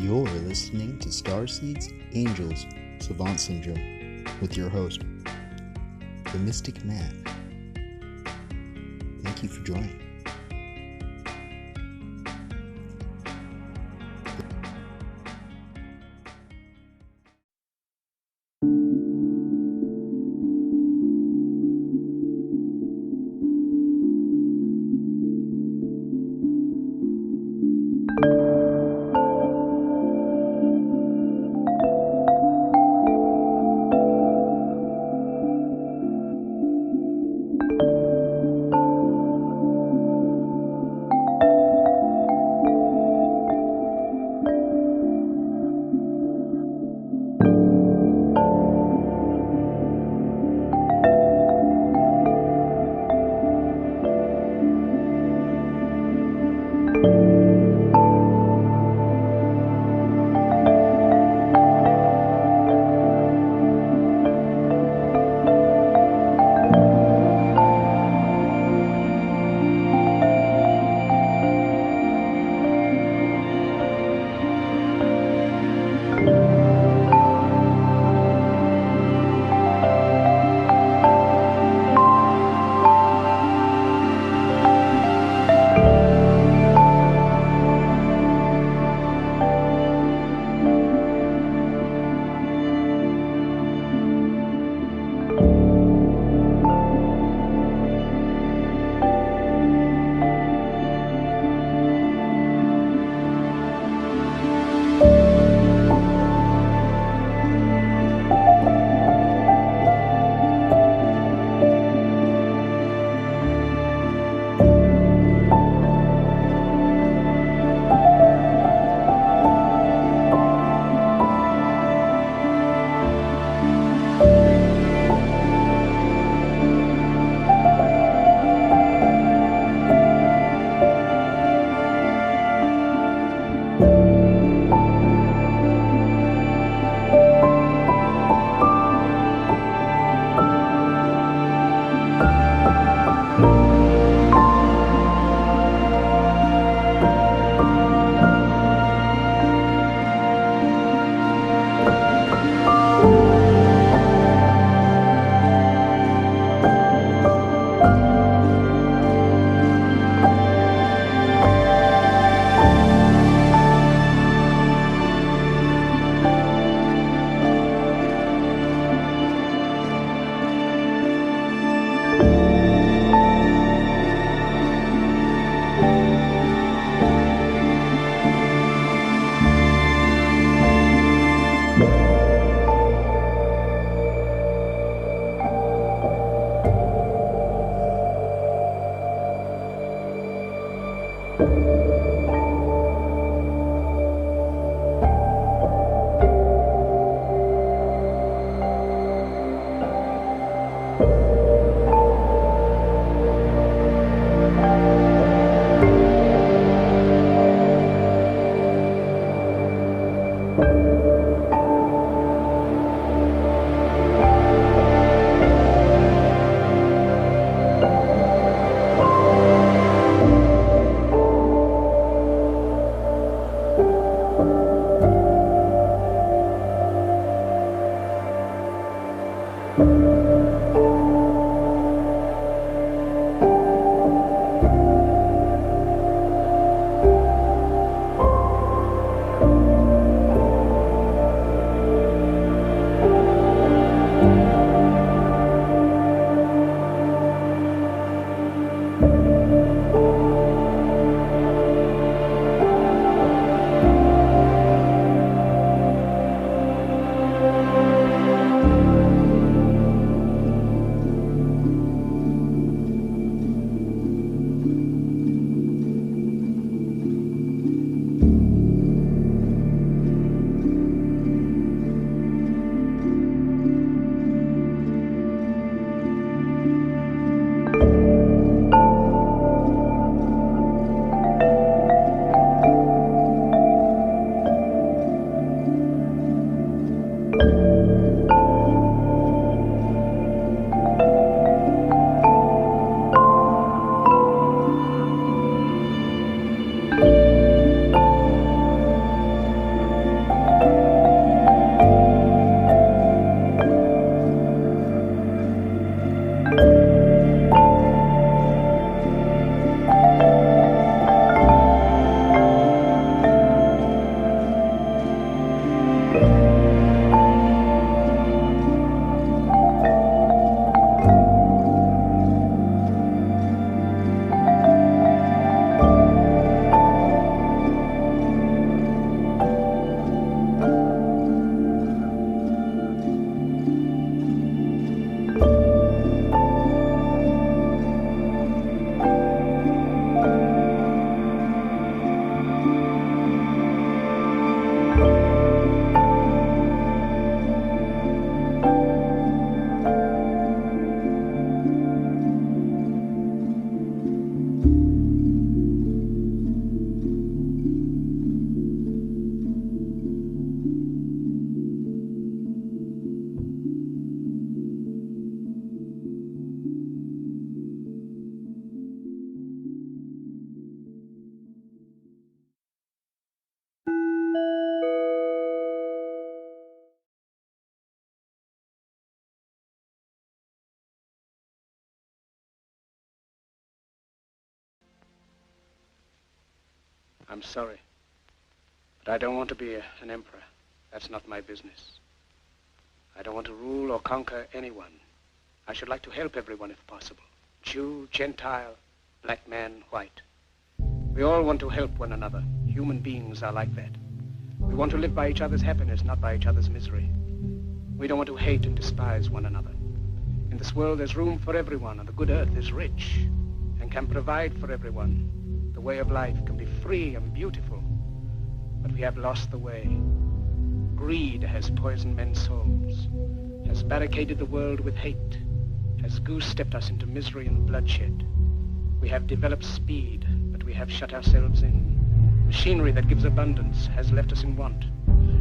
You're listening to Starseeds, Angels, Savant Syndrome with your host, the Mystic Man. Thank you for joining. I'm sorry. But I don't want to be an emperor. That's not my business. I don't want to rule or conquer anyone. I should like to help everyone if possible. Jew, Gentile, black man, white. We all want to help one another. Human beings are like that. We want to live by each other's happiness, not by each other's misery. We don't want to hate and despise one another. In this world there's room for everyone, and the good earth is rich and can provide for everyone. The way of life can be free and beautiful, but we have lost the way. Greed has poisoned men's souls, has barricaded the world with hate, has goose-stepped us into misery and bloodshed. We have developed speed, but we have shut ourselves in. Machinery that gives abundance has left us in want.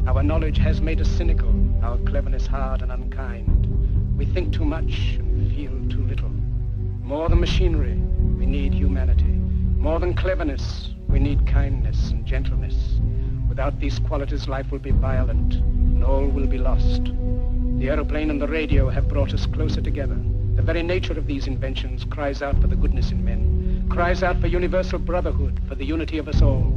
Our knowledge has made us cynical, our cleverness hard and unkind. We think too much and feel too little. More than machinery, we need humanity. More than cleverness, we need kindness and gentleness. Without these qualities, life will be violent, and all will be lost. The aeroplane and the radio have brought us closer together. The very nature of these inventions cries out for the goodness in men, cries out for universal brotherhood, for the unity of us all.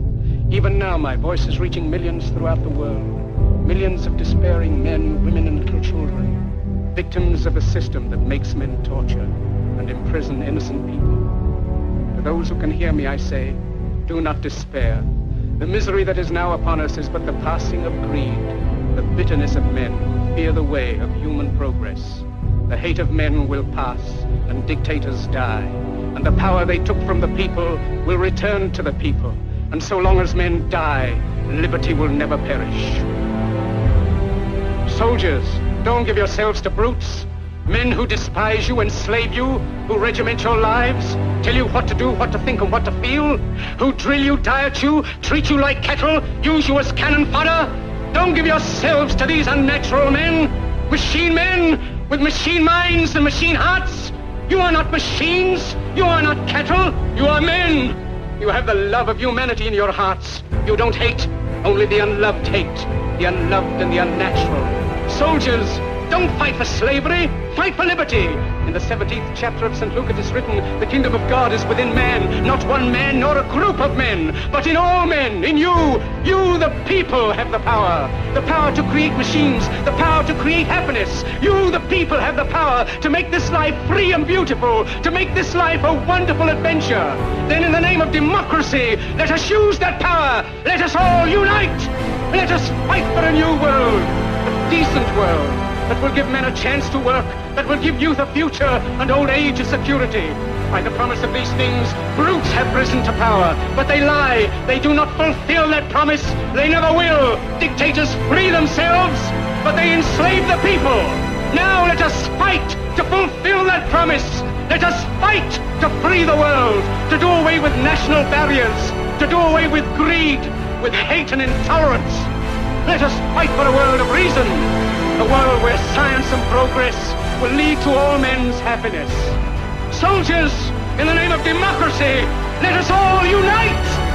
Even now, my voice is reaching millions throughout the world. Millions of despairing men, women, and little children, victims of a system that makes men torture and imprison innocent people. To those who can hear me, I say, do not despair. The misery that is now upon us is but the passing of greed, the bitterness of men who fear the way of human progress. The hate of men will pass, and dictators die, and the power they took from the people will return to the people. And so long as men die, liberty will never perish. Soldiers, don't give yourselves to brutes. Men who despise you, enslave you, who regiment your lives, tell you what to do, what to think, and what to feel, who drill you, diet you, treat you like cattle, use you as cannon fodder. Don't give yourselves to these unnatural men, machine men with machine minds and machine hearts. You are not machines, you are not cattle, you are men. You have the love of humanity in your hearts. You don't hate, only the unloved hate, the unloved and the unnatural. Soldiers, don't fight for slavery, fight for liberty. In the 17th chapter of St. Luke it is written, the kingdom of God is within man, not one man nor a group of men, but in all men, in you. You, the people, have the power to create machines, the power to create happiness. You, the people, have the power to make this life free and beautiful, to make this life a wonderful adventure. Then in the name of democracy, let us use that power. Let us all unite. Let us fight for a new world, a decent world, that will give men a chance to work, that will give youth a future and old age a security. By the promise of these things, brutes have risen to power, but they lie. They do not fulfill that promise. They never will. Dictators free themselves, but they enslave the people. Now let us fight to fulfill that promise. Let us fight to free the world, to do away with national barriers, to do away with greed, with hate and intolerance. Let us fight for a world of reason, a world where science and progress will lead to all men's happiness. Soldiers, in the name of democracy, let us all unite!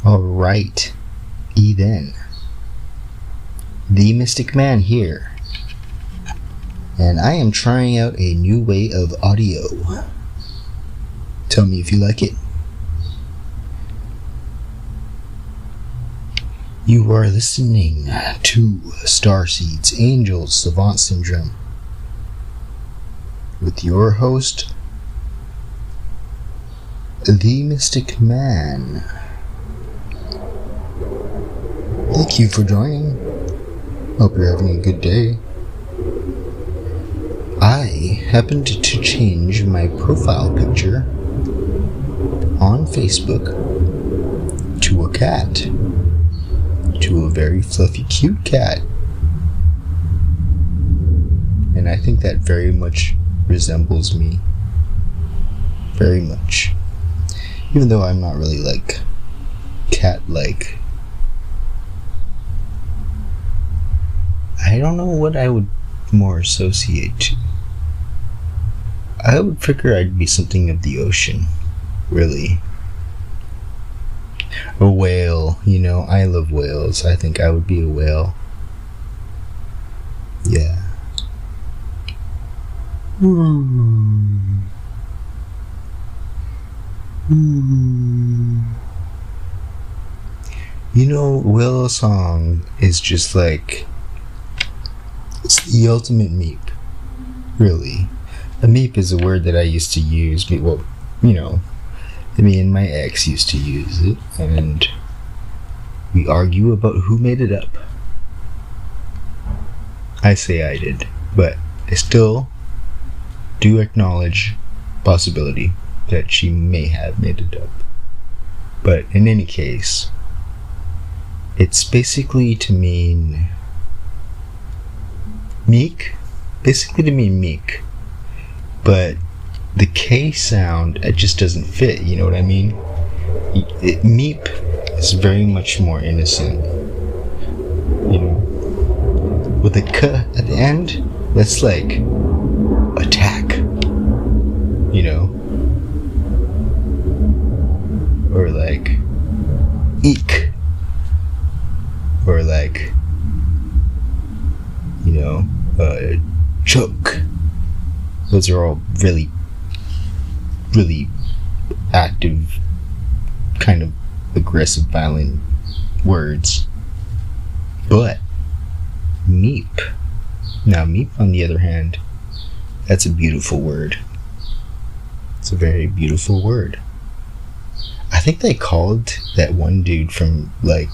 Alright, then. The Mystic Man here. And I am trying out a new way of audio. Tell me if you like it. You are listening to Starseeds, Angels, Savant Syndrome with your host, The Mystic Man. Thank you for joining. Hope you're having a good day. I happened to change my profile picture on Facebook to a cat. To a very fluffy, cute cat. And I think that very much resembles me. Very much. Even though I'm not really like cat-like. I don't know what I would more associate to. I would figure I'd be something of the ocean, really. A whale, I love whales. I think I would be a whale. Yeah. Willow song is just like, it's the ultimate meep, really. A meep is a word that I used to use. Well, me and my ex used to use it, and we argue about who made it up. I say I did, but I still do acknowledge possibility that she may have made it up. But in any case, it's basically to mean meek, but the K sound, it just doesn't fit, you know what I mean? Meep is very much more innocent, with a K at the end, that's like attack, or like eek, or like, choke. Those are all really, really active, kind of aggressive, violent words. But meep. Now, meep, on the other hand, that's a beautiful word. It's a very beautiful word. I think they called that one dude from, like,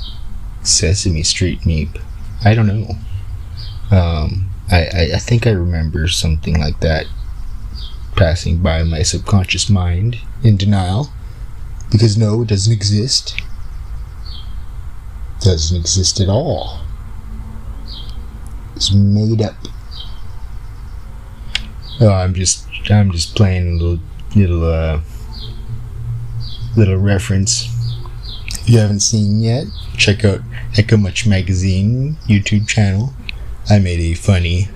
Sesame Street meep. I don't know. I think I remember something like that passing by my subconscious mind in denial. Because no, it doesn't exist. It doesn't exist at all. It's made up. Oh, I'm just playing a little reference. If you haven't seen yet, check out Echo Much Magazine YouTube channel. I made a funny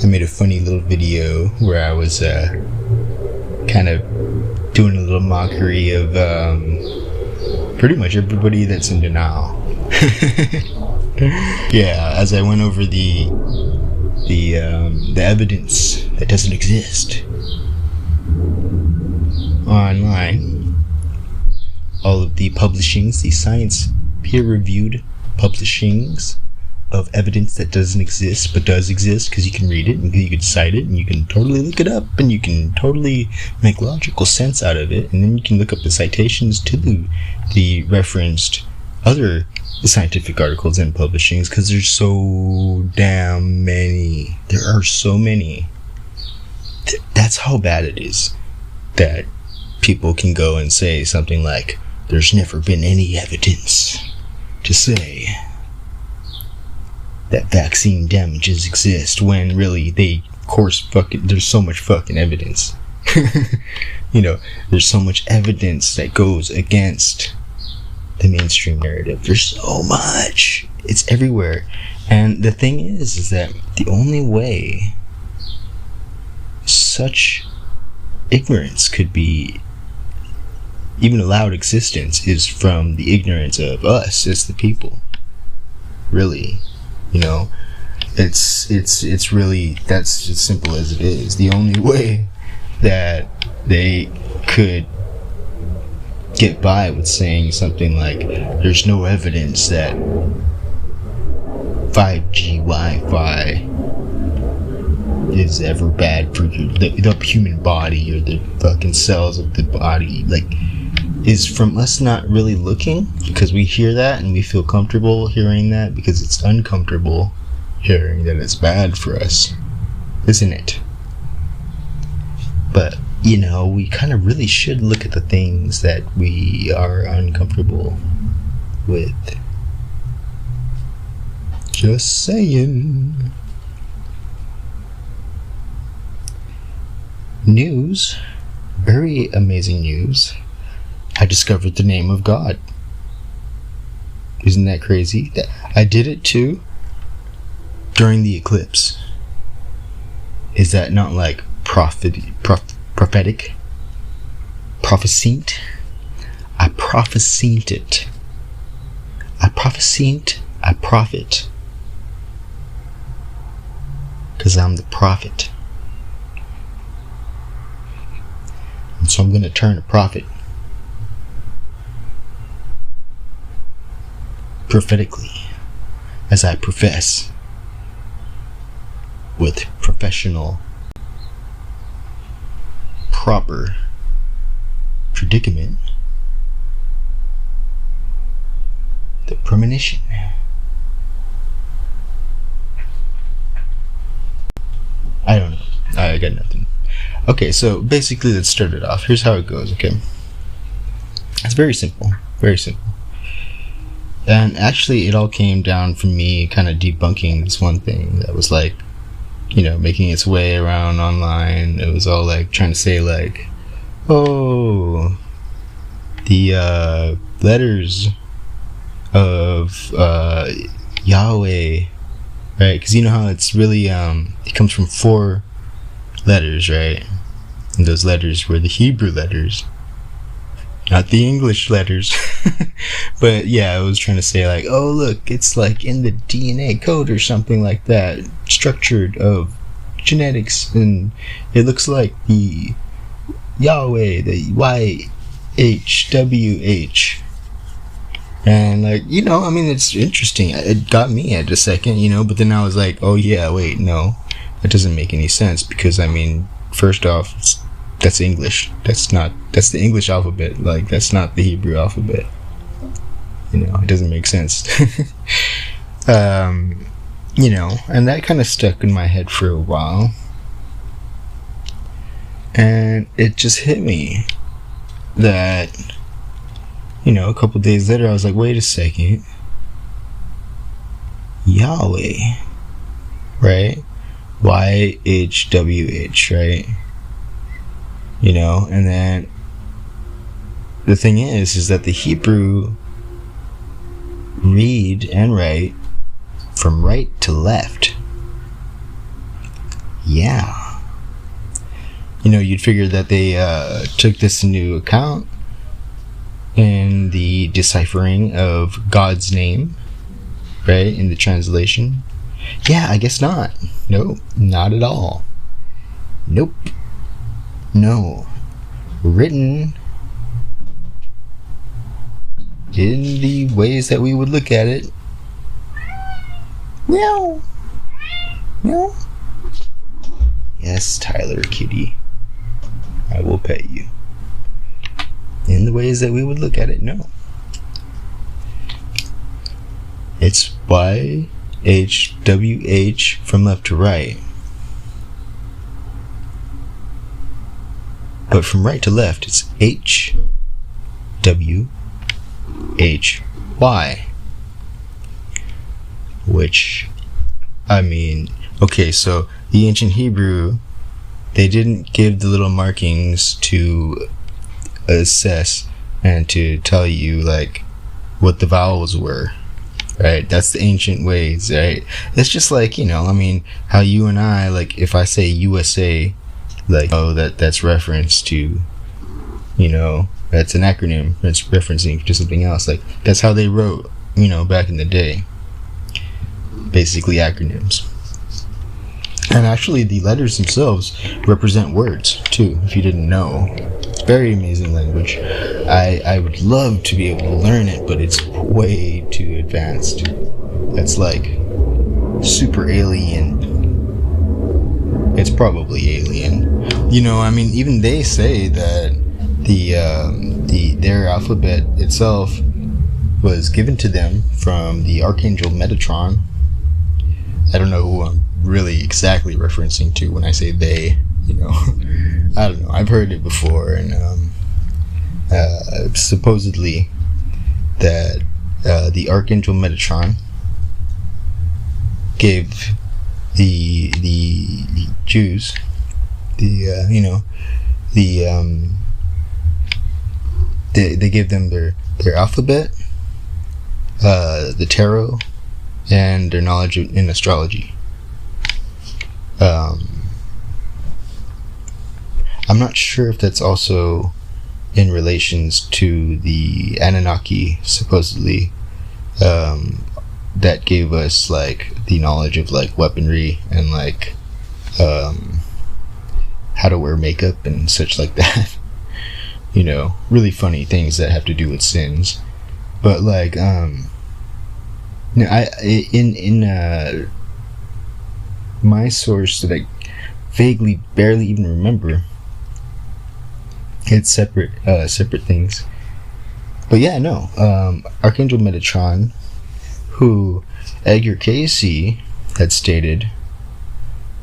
little video where I was kind of doing a little mockery of pretty much everybody that's in denial. Yeah, as I went over the evidence that doesn't exist online, all of the publishings, the science peer-reviewed publishings of evidence that doesn't exist but does exist, because you can read it and you can cite it and you can totally look it up and you can totally make logical sense out of it, and then you can look up the citations to the referenced other scientific articles and publishings, because there's so damn many. There are so many. That's how bad it is that people can go and say something like, there's never been any evidence to say that vaccine damages exist, when really there's so much fucking evidence. There's so much evidence that goes against the mainstream narrative. There's so much. It's everywhere. And the thing is that the only way such ignorance could be even allowed existence is from the ignorance of us as the people. Really. It's really, that's as simple as it is. The only way that they could get by with saying something like, there's no evidence that 5G Wi-Fi is ever bad for the human body or the fucking cells of the body, is from us not really looking, because we hear that and we feel comfortable hearing that, because it's uncomfortable hearing that it's bad for us, isn't it? But we kind of really should look at the things that we are uncomfortable with. Just saying. News. Very amazing news. I discovered the name of God. Isn't that crazy? I did it too during the eclipse. Is that not prophetic, prophesied. I prophesied it. I prophesied. I prophet. Because I'm the prophet. And so I'm going to turn a prophet. Prophetically. As I profess. With professional, proper predicament. The premonition. I don't know. I got nothing. Okay, so basically let's start it off. Here's how it goes, okay? It's very simple. Very simple. And actually it all came down from me kind of debunking this one thing that was like, you know, making its way around online. It was all like trying to say like, oh, the letters of Yahweh, right? Because you know how it's really it comes from 4 letters, right? And those letters were the Hebrew letters, not the English letters. But yeah, I was trying to say like, oh look, it's like in the DNA code or something like that, structured of genetics, and it looks like the Yahweh, the YHWH. And like, you know, I mean, it's interesting. It got me at a second, you know, but then I was like, oh yeah, wait, no, that doesn't make any sense, because I mean, first off, that's English. That's the English alphabet. Like, that's not the Hebrew alphabet. You know, it doesn't make sense. You know, and that kind of stuck in my head for a while. And it just hit me that, you know, a couple days later, I was like, wait a second. Yahweh, right? YHWH, right? You know, and then the thing is that the Hebrew read and write from right to left. Yeah. You know, you'd figure that they took this into account in the deciphering of God's name, right, in the translation. Yeah, I guess not. Nope, not at all. Nope. No. Written in the ways that we would look at it. Meow. Meow. Yes, Tyler, kitty. I will pet you. In the ways that we would look at it, no. It's YHWH from left to right. But from right to left, it's HWHY. Which, I mean, okay, so the ancient Hebrew, they didn't give the little markings to assess and to tell you like what the vowels were, right? That's the ancient ways, right? It's just like, you know, I mean, how you and I, like, if I say USA, like, oh, that's reference to, you know, that's an acronym, it's referencing to something else. Like, that's how they wrote, you know, back in the day. Basically acronyms. And actually the letters themselves represent words too, if you didn't know. It's very amazing language. I would love to be able to learn it, but it's way too advanced. That's like super alien. It's probably alien. You know, I mean, even they say that their alphabet itself was given to them from the Archangel Metatron. I don't know who I'm really exactly referencing to when I say they, you know. I don't know, I've heard it before, and supposedly that the Archangel Metatron gave the Jews they gave them their alphabet, the tarot, and their knowledge in astrology. I'm not sure if that's also in relations to the Anunnaki, supposedly, that gave us like the knowledge of like weaponry and like how to wear makeup and such like that. You know, really funny things that have to do with sins. But like in my source that I vaguely barely even remember, it's separate things. But yeah, no, Archangel Metatron, who Edgar Cayce had stated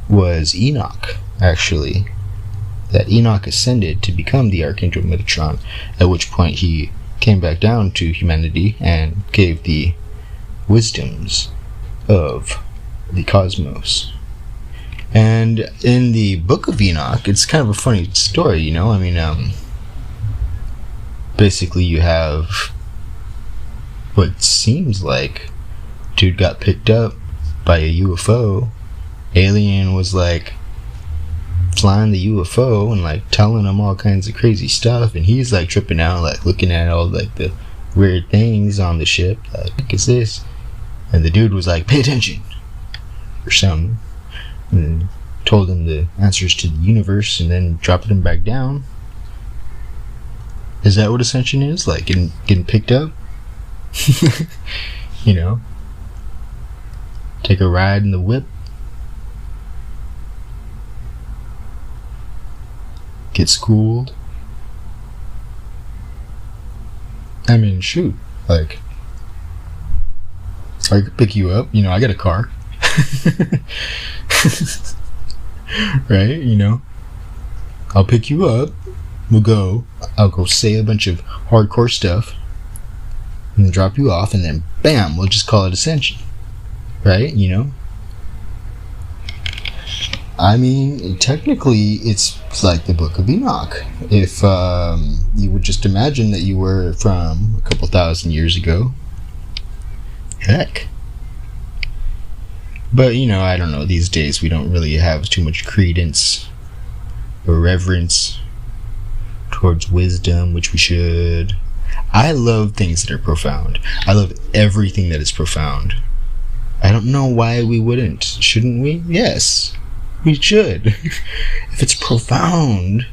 was Enoch, actually, that Enoch ascended to become the Archangel Metatron, at which point he came back down to humanity and gave the wisdoms of the cosmos. And in the Book of Enoch, it's kind of a funny story, you know? I mean, basically you have what seems like dude got picked up by a UFO. Alien was like flying the UFO and like telling him all kinds of crazy stuff, and he's like tripping out, like looking at all like the weird things on the ship, like, what is this? And the dude was like, pay attention or something, and told him the answers to the universe, and then dropped him back down. Is that what ascension is? Like getting picked up? You know, take a ride in the whip, get schooled. I mean, shoot, like, I could pick you up, you know, I got a car. Right, you know, I'll pick you up, I'll go say a bunch of hardcore stuff, and then drop you off, and then bam, we'll just call it ascension. Right, you know? I mean, technically, it's like the Book of Enoch. If you would just imagine that you were from a couple thousand years ago. Heck. But, you know, I don't know, these days we don't really have too much credence or reverence towards wisdom, which we should. I love things that are profound. I love everything that is profound. I don't know why we wouldn't. Shouldn't we? Yes, we should. If it's profound,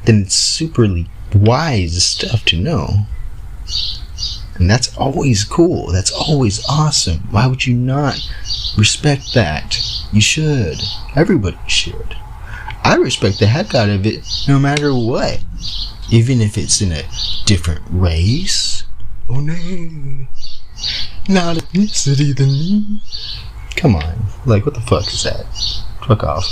then it's superly wise stuff to know. And that's always cool. That's always awesome. Why would you not respect that? You should. Everybody should. I respect the heck out of it no matter what. Even if it's in a different race. Oh no. Not ethnicity than me. Come on. Like, what the fuck is that? Fuck off.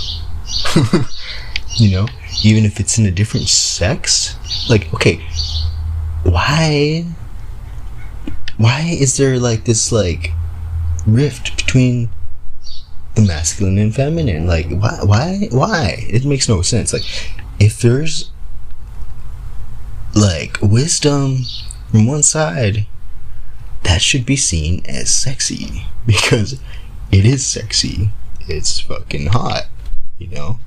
You know? Even if it's in a different sex? Like, okay. Why is there like this like rift between the masculine and feminine? Like, why? It makes no sense. Like, if there's like wisdom from one side, that should be seen as sexy, because it is sexy. It's fucking hot, you know.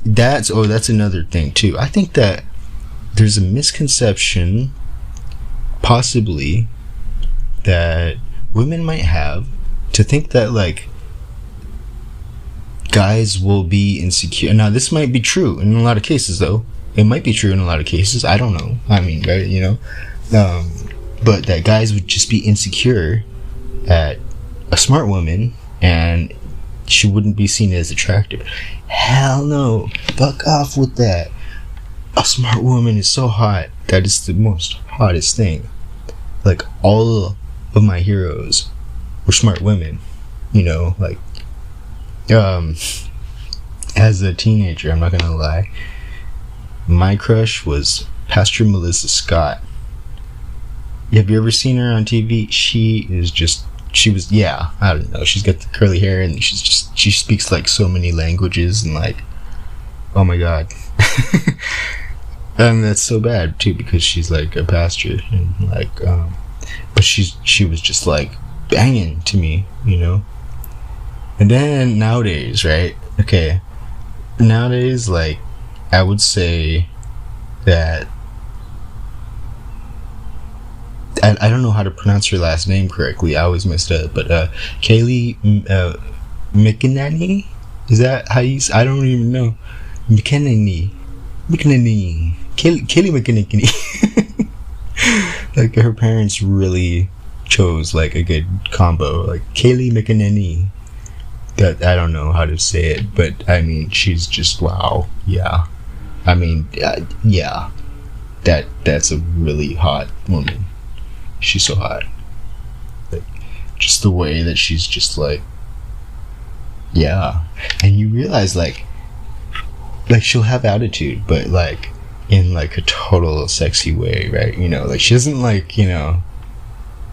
That's another thing too. I think that there's a misconception, possibly, that women might have, to think that like guys will be insecure. Now, this might be true in a lot of cases, though. It might be true in a lot of cases. I don't know. I mean, right, you know. But that guys would just be insecure at a smart woman, and she wouldn't be seen as attractive. Hell no. Fuck off with that. A smart woman is so hot. That is the most hottest thing. Like, all of my heroes were smart women. You know, like, as a teenager, I'm not gonna lie, my crush was Pastor Melissa Scott. Have you ever seen her on TV? She was, I don't know, she's got the curly hair, and she speaks like so many languages, and like, oh my god. And that's so bad too, because she's like a pastor, and like, but she was just like banging to me, you know. And then nowadays, right? Okay, nowadays, like, I would say that I don't know how to pronounce her last name correctly. I always messed up, but Kaylee McEnany? Is that how you? I don't even know. McEnany. Kaylee McEnany. Like her parents really chose like a good combo. Like Kaylee McEnany. That I don't know how to say it, but I mean she's just wow. Yeah. I mean yeah. That's a really hot woman. She's so hot. Like just the way that she's just like, yeah. And you realize like she'll have attitude, but like in like a total sexy way, right? You know, like she doesn't like, you know,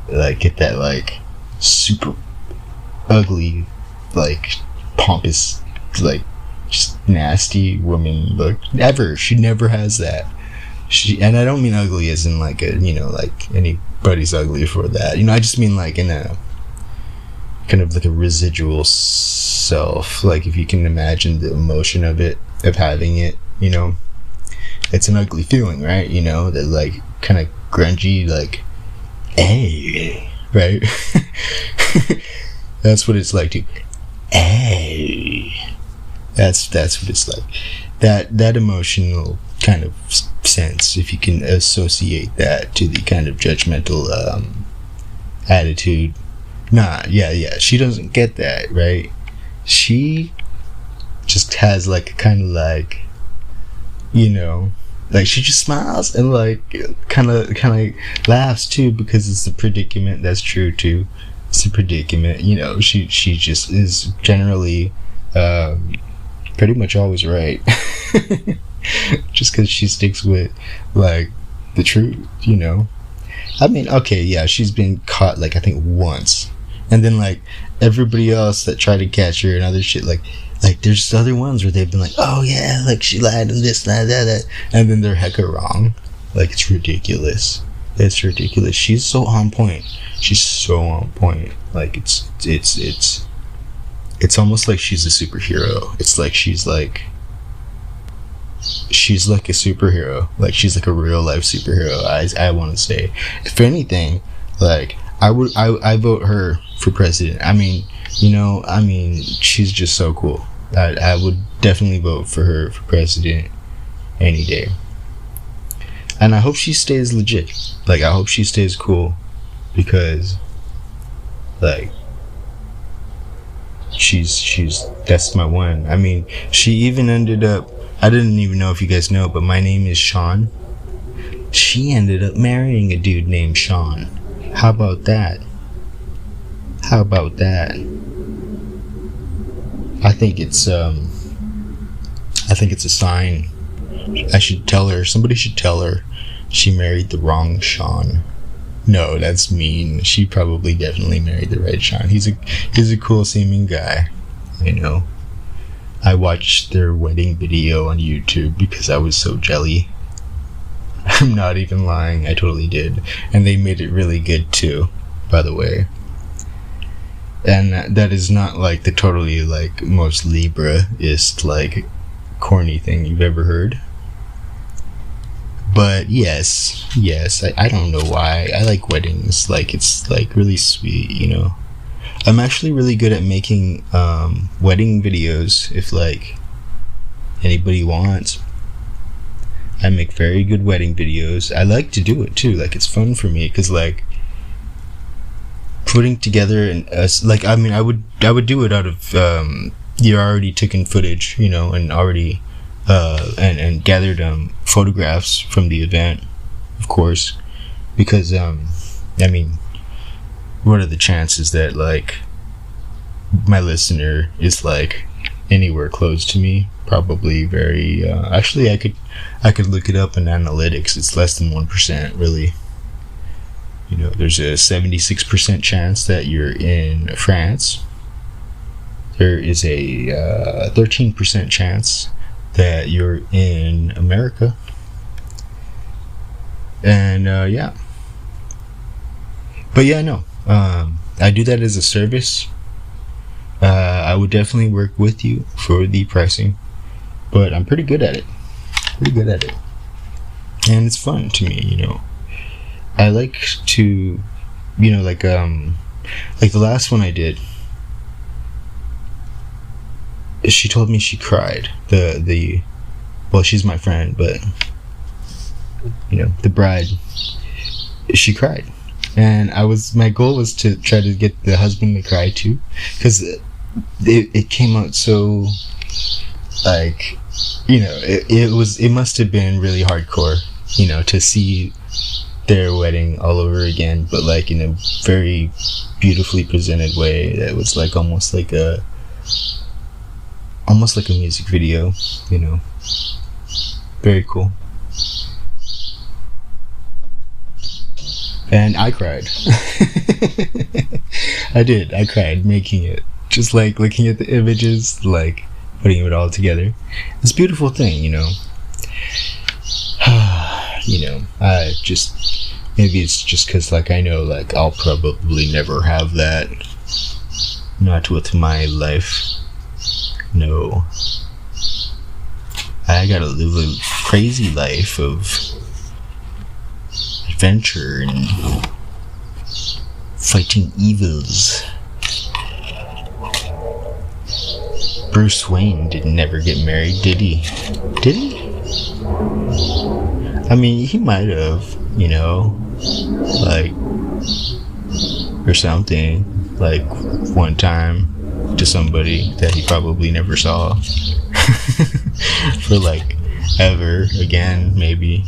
like get that like super ugly, like pompous, like just nasty woman look. Never. She never has that. And I don't mean ugly as in like a, you know, like anybody's ugly for that. You know, I just mean like in a kind of like a residual self. Like if you can imagine the emotion of it, of having it, you know, it's an ugly feeling, right? You know, that like kind of grungy, like, hey, right? That's what it's like to, hey. That's what it's like. That emotional kind of sense, if you can associate that to the kind of judgmental attitude. Yeah, she doesn't get that, right? She just has like a kind of like, you know, like she just smiles and like kind of laughs too, because it's a predicament. That's true too. It's a predicament, you know. She just is generally pretty much always right. Just because she sticks with like the truth, you know. I mean, okay, yeah, she's been caught like I think once, and then like everybody else that tried to catch her and other shit, like there's other ones where they've been like, oh yeah, like she lied and this that, and then they're hecka wrong. Like it's ridiculous. It's ridiculous. She's so on point. She's so on point. Like it's almost like she's a superhero. It's like she's like a superhero. Like she's like a real life superhero. I want to say, if anything, like I vote her for president. I mean, you know, she's just so cool. I would definitely vote for her for president any day. And I hope she stays legit. Like I hope she stays cool, because like she's that's my one. I mean, she even ended up, I didn't even know if you guys know, but my name is Sean. She ended up marrying a dude named Sean. How about that? How about that? I think it's a sign. I should tell her. Somebody should tell her she married the wrong Sean. No, that's mean. She probably definitely married the right Sean. He's a cool seeming guy, you know. I watched their wedding video on YouTube because I was so jelly. I'm not even lying. I totally did. And they made it really good too, by the way. And that is not like the totally like most Libra-ist like corny thing you've ever heard. But yes, I don't know why. I like weddings. Like it's like really sweet, you know. I'm actually really good at making wedding videos. If like anybody wants, I make very good wedding videos. I like to do it too. Like it's fun for me because like putting together and like I mean I would do it out of you already taken footage, you know, and already and gathered photographs from the event, of course, because I mean, what are the chances that like my listener is like anywhere close to me? Probably very actually I could look it up in analytics. It's less than 1%, really. You know, there's a 76% chance that you're in France. There is a 13% chance that you're in America. And yeah. But yeah, no. I do that as a service. I would definitely work with you for the pricing, but I'm pretty good at it. pretty good at it. And it's fun to me, you know. I like to, you know, like the last one I did, she told me she cried. Well, she's my friend, but, you know, the bride, she cried. And my goal was to try to get the husband to cry too, because it came out so, like, you know, it must have been really hardcore, you know, to see their wedding all over again, but like in a very beautifully presented way that was like almost like a music video, you know. Very cool. And I cried. I cried making it. Just like looking at the images, like putting it all together. It's a beautiful thing, you know. You know, maybe it's just because, like, I know, like, I'll probably never have that. Not with my life. No. I gotta live a crazy life of adventure and fighting evils. Bruce Wayne didn't never get married, did he? Did he? I mean, he might have, you know, like, or something, like one time to somebody that he probably never saw for like ever again, maybe.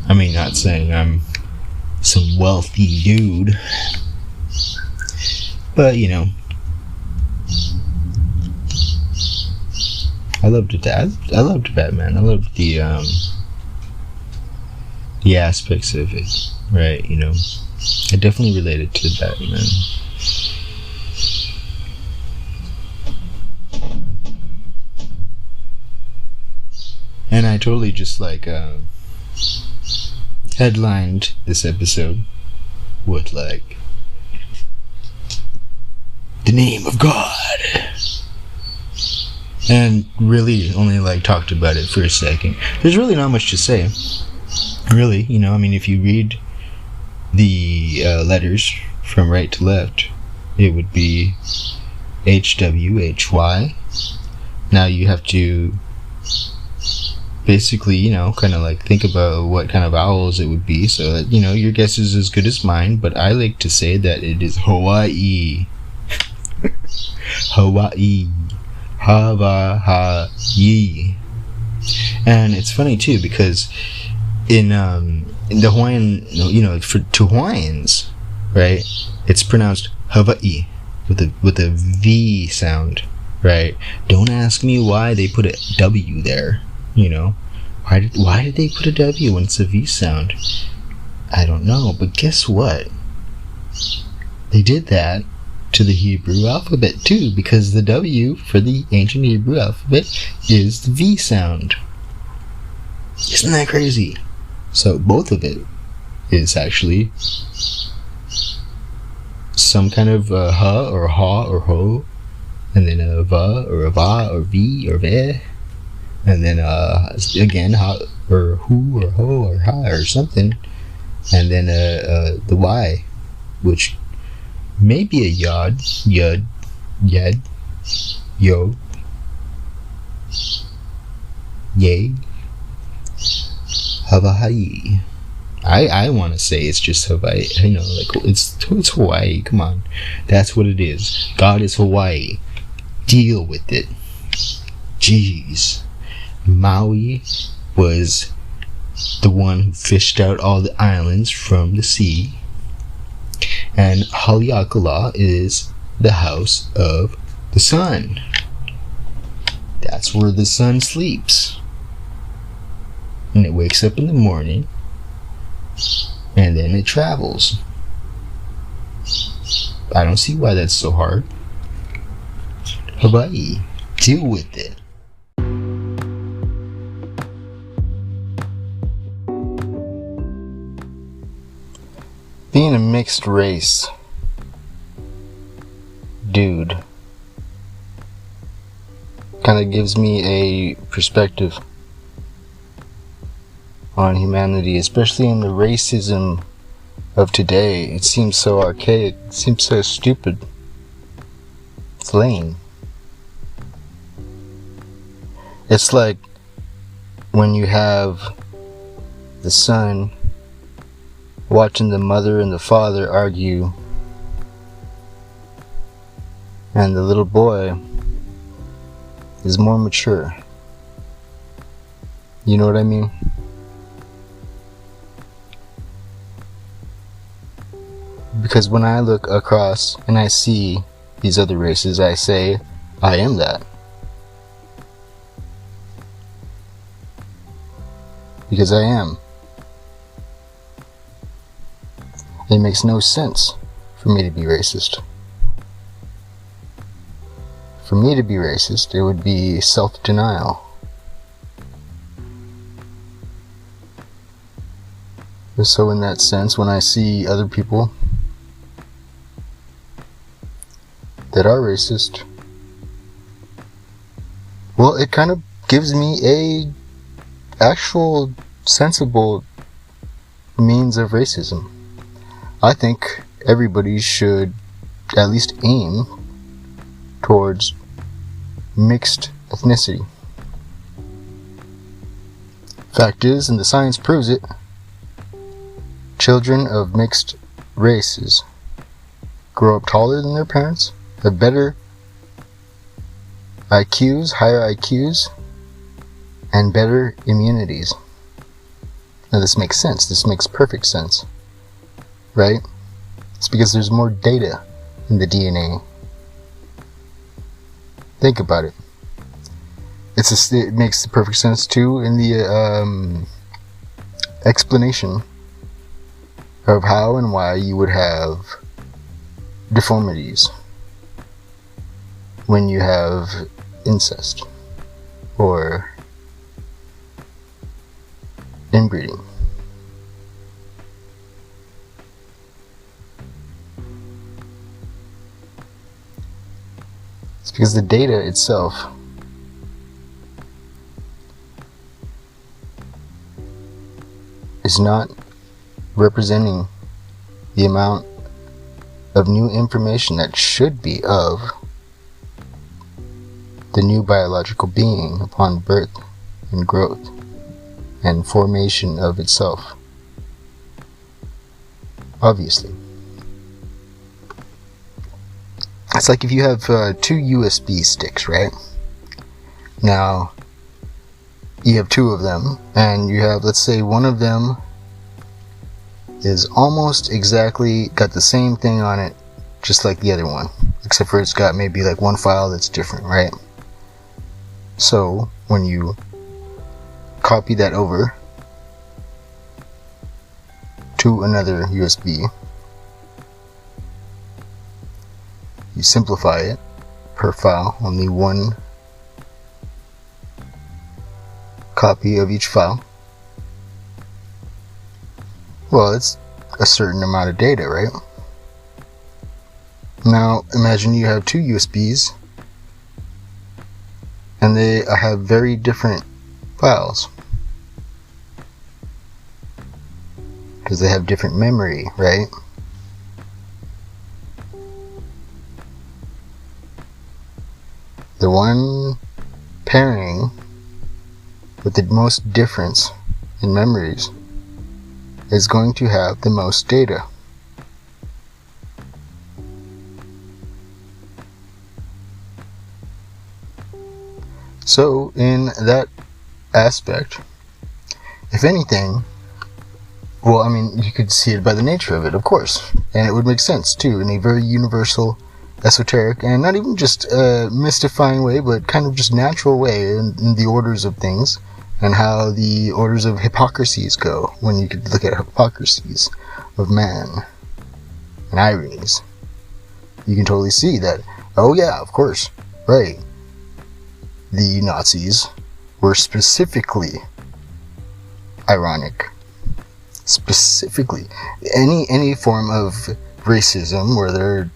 I mean, not saying I'm some wealthy dude, but you know, I loved it. I loved Batman. I loved the aspects of it, right? You know, I definitely related to Batman. And I totally just like headlined this episode with like the name of God, and really only like talked about it for a second. There's really not much to say, really, you know. I mean, if you read the letters from right to left, it would be HWHY. Now you have to basically, you know, kind of like think about what kind of vowels it would be, so that, you know, your guess is as good as mine, but I like to say that it is Hawaii. Hawaii. Hawaii. And it's funny too, because in the Hawaiian, you know, to Hawaiians, right, it's pronounced Hawaii with a V sound, right? Don't ask me why they put a W there. You know, why did they put a W when it's a V sound? I don't know, but guess what? They did that to the Hebrew alphabet too, because the W for the ancient Hebrew alphabet is the V sound. Isn't that crazy? So both of it is actually some kind of ha or ho, and then a va or a va or v or ve. And then again, ha or who or ho or ha or something, and then the Y, which may be a yod, yud, yo, yay, Hawaii. I want to say it's just Hawaii. You know, like it's Hawaii. Come on, that's what it is. God is Hawaii. Deal with it. Jeez. Maui was the one who fished out all the islands from the sea, and Haleakala is the house of the sun. That's where the sun sleeps, and it wakes up in the morning, and then it travels. I don't see why that's so hard. Hawaii, deal with it. Being a mixed race dude kind of gives me a perspective on humanity, especially in the racism of today. It seems so archaic, it seems so stupid. It's lame. It's like when you have the son watching the mother and the father argue, and the little boy is more mature. You know what I mean? Because when I look across and I see these other races, I say, I am that. Because I am. It makes no sense for me to be racist. For me to be racist, it would be self-denial. So in that sense, when I see other people that are racist, well, it kind of gives me a actual sensible means of racism. I think everybody should at least aim towards mixed ethnicity. Fact is, and the science proves it, children of mixed races grow up taller than their parents, have better IQs, higher IQs, and better immunities. Now this makes sense. This makes perfect sense. Right? It's because there's more data in the DNA. Think about it. It makes perfect sense too in the explanation of how and why you would have deformities when you have incest or inbreeding. It's because the data itself is not representing the amount of new information that should be of the new biological being upon birth and growth and formation of itself. Obviously. It's like if you have two USB sticks, right? Now, you have two of them, and you have, let's say, one of them is almost exactly got the same thing on it, just like the other one, except for it's got maybe like one file that's different, right? So, when you copy that over to another USB, you simplify it per file, only one copy of each file. Well, it's a certain amount of data, right? Now, imagine you have two USBs and they have very different files because they have different memory, right? The one pairing with the most difference in memories is going to have the most data. So, in that aspect, if anything, well, I mean, you could see it by the nature of it, of course, and it would make sense too, in a very universal, esoteric, and not even just mystifying way, but kind of just natural way in the orders of things, and how the orders of hypocrisies go, when you could look at hypocrisies of man, and ironies. You can totally see that, oh yeah, of course, right, the Nazis were specifically ironic. Specifically. Any form of racism where they're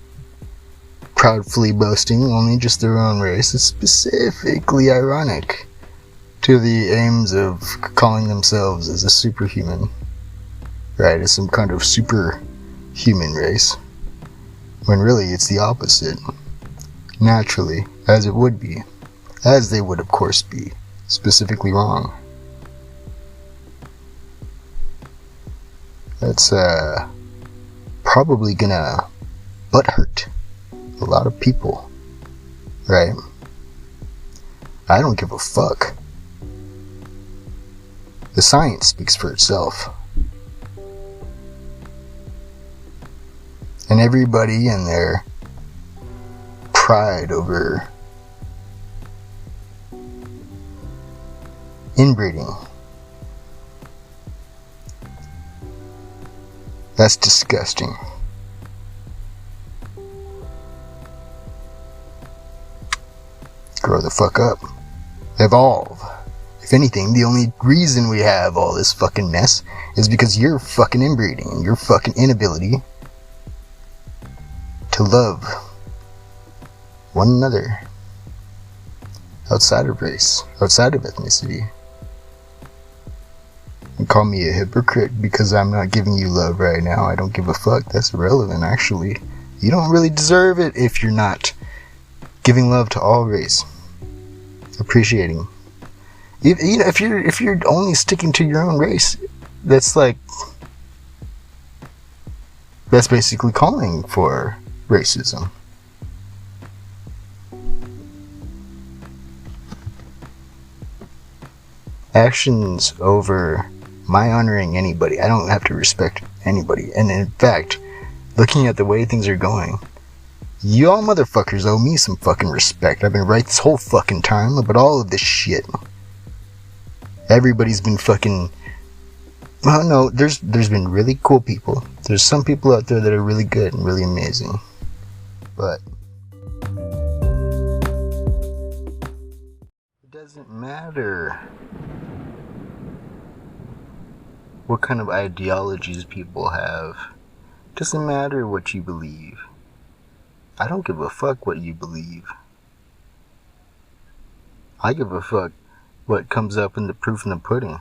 proudly boasting only just their own race is specifically ironic. to the aims of calling themselves as a superhuman, right, as some kind of superhuman race, when really it's the opposite, naturally, as it would be, as they would of course be, specifically wrong. That's probably gonna butthurt a lot of people, right? I don't give a fuck. The science speaks for itself. And everybody and their pride over inbreeding, that's disgusting. Grow the fuck up. Evolve. If anything, the only reason we have all this fucking mess is because you're fucking inbreeding and your fucking inability to love one another outside of race, outside of ethnicity. And call me a hypocrite because I'm not giving you love right now. I don't give a fuck. That's irrelevant, actually. You don't really deserve it if you're not giving love to all race, appreciating. If you're only sticking to your own race, that's basically calling for racism. Actions over my honoring anybody. I don't have to respect anybody. And in fact, looking at the way things are going, you all motherfuckers owe me some fucking respect. I've been right this whole fucking time about all of this shit. Everybody's been fucking... Well, no, there's been really cool people. There's some people out there that are really good and really amazing. But it doesn't matter what kind of ideologies people have. It doesn't matter what you believe. I don't give a fuck what you believe. I give a fuck what comes up in the proof in the pudding.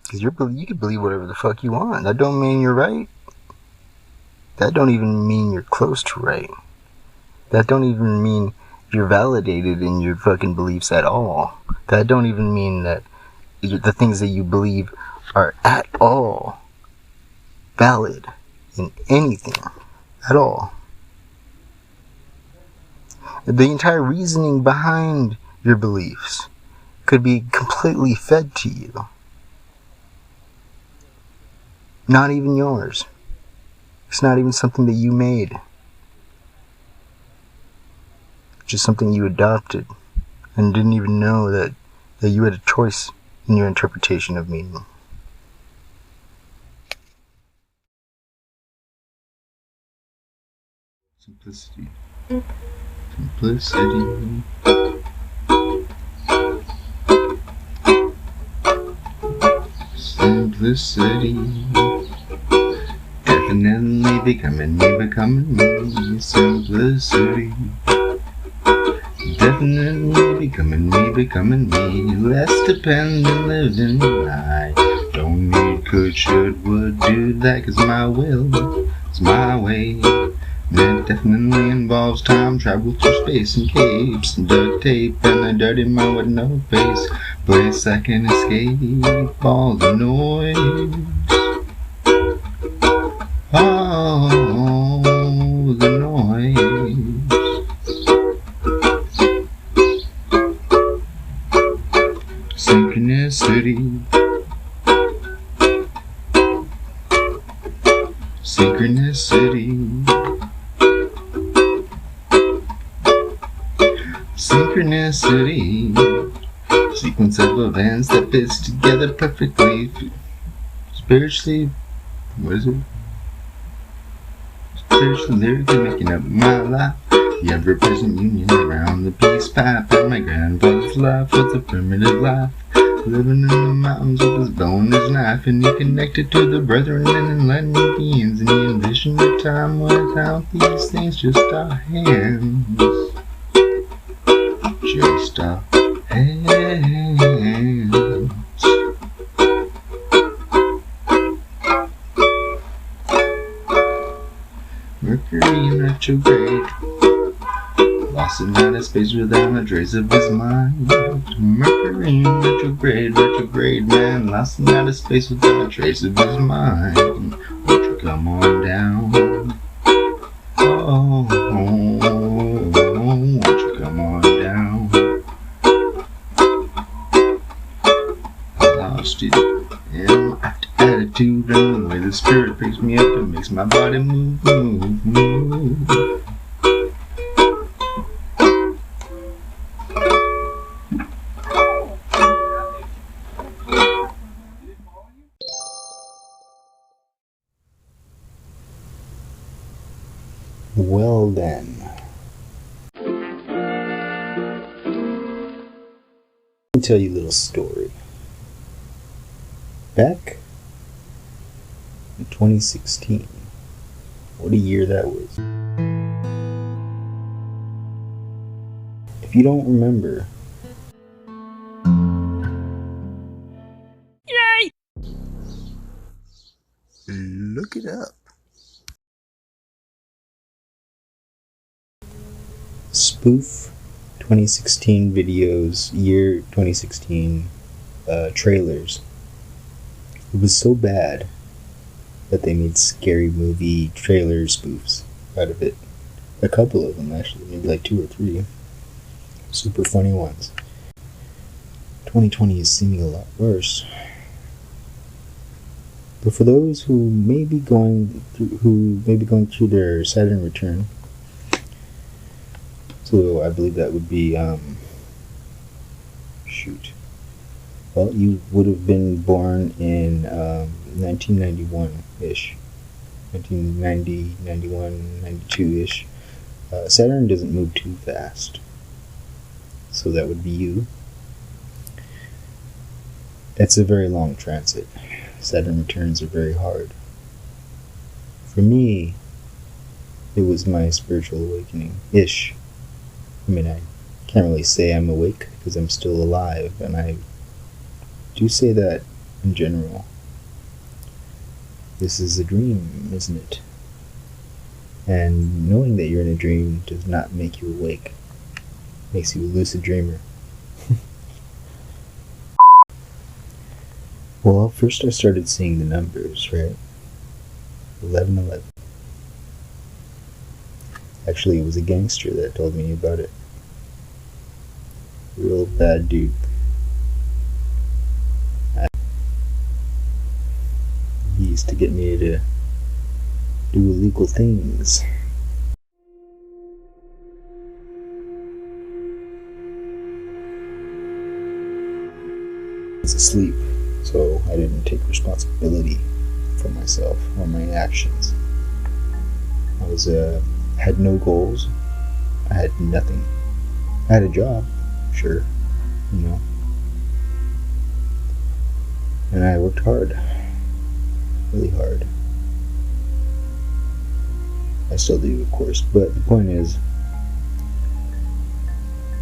Because you can believe whatever the fuck you want. That don't mean you're right. That don't even mean you're close to right. That don't even mean you're validated in your fucking beliefs at all. That don't even mean that the things that you believe are at all valid in anything at all. The entire reasoning behind your beliefs could be completely fed to you. Not even yours. It's not even something that you made. Just something you adopted and didn't even know that you had a choice in your interpretation of meaning. Simplicity. Simplicity. Simplicity. Definitely becoming me. Simplicity. Definitely becoming me. Less dependent living life. Don't need could, should, would, do that, 'cause my will is my way. That definitely involves time travel through space and capes and duct tape and a dirty mind with no face. Place I can escape all the noise. All the noise. Synchronicity. Synchronicity. Synchronicity. Sequence of events that fits together perfectly. Spiritually, what is it? Spiritually, lyrically making up my life. The ever-present union around the peace pipe. And my grandfather's life was a primitive life. Living in the mountains with his bow and his knife. And he connected to the brethren and enlightened beings. And he envisioned a time without these things, just our hands. Just our hands. retrograde. Lost in outer space without a trace of his mind. Mercury in retrograde man. Lost in outer space without a trace of his mind. Won't you come on down? Oh, won't you come on down? I lost you in my attitude and the way the spirit picks me up and makes my body move, move, move. Well then, let me tell you a little story. Back in 2016, what a year that was. If you don't remember, yay! Look it up. Spoof 2016 videos, year 2016 trailers. It was so bad that they made scary movie trailer spoofs out of it. A couple of them actually, maybe like 2 or 3. Super funny ones. 2020 is seeming a lot worse. But for those who may be going through their Saturn return, so I believe that would be, well, you would have been born in 1991-ish. 1990, 91, 92-ish. Saturn doesn't move too fast. So that would be you. It's a very long transit. Saturn returns are very hard. For me, it was my spiritual awakening-ish. I mean, I can't really say I'm awake because I'm still alive, and I do say that in general. This is a dream, isn't it? And knowing that you're in a dream does not make you awake. It makes you a lucid dreamer. Well, first I started seeing the numbers, right? 1111. Actually, it was a gangster that told me about it. Real bad dude. He used to get me to do illegal things. I was asleep, so I didn't take responsibility for myself or my actions. I had no goals. I had nothing. I had a job, sure, and I worked hard, really hard. I still do, of course, but the point is,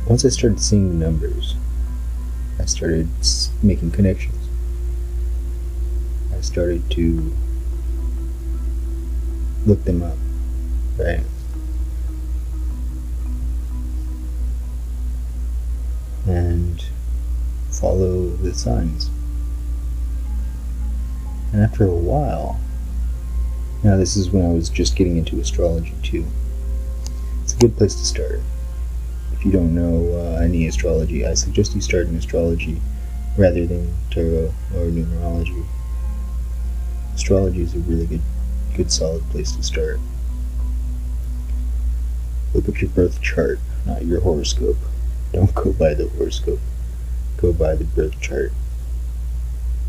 once I started seeing the numbers, I started making connections. I started to look them up, right? And follow the signs. And after a while, now this is when I was just getting into astrology too. It's a good place to start. If you don't know any astrology, I suggest you start in astrology rather than tarot or numerology. Astrology is a really good solid place to start. Look at your birth chart, not your horoscope. Don't go by the horoscope. Go by the birth chart.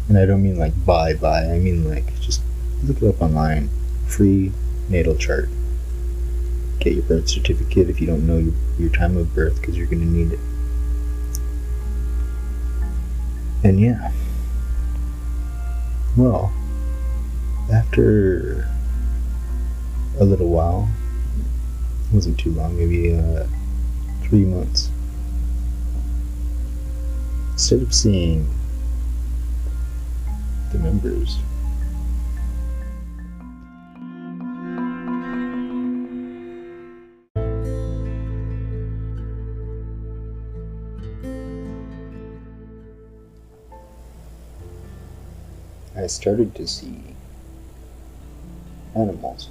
And I don't mean like buy. I mean like just look it up online. Free natal chart. Get your birth certificate if you don't know your time of birth, because you're going to need it. And yeah. Well, after a little while, it wasn't too long, maybe 3 months, instead of seeing the numbers, I started to see animals.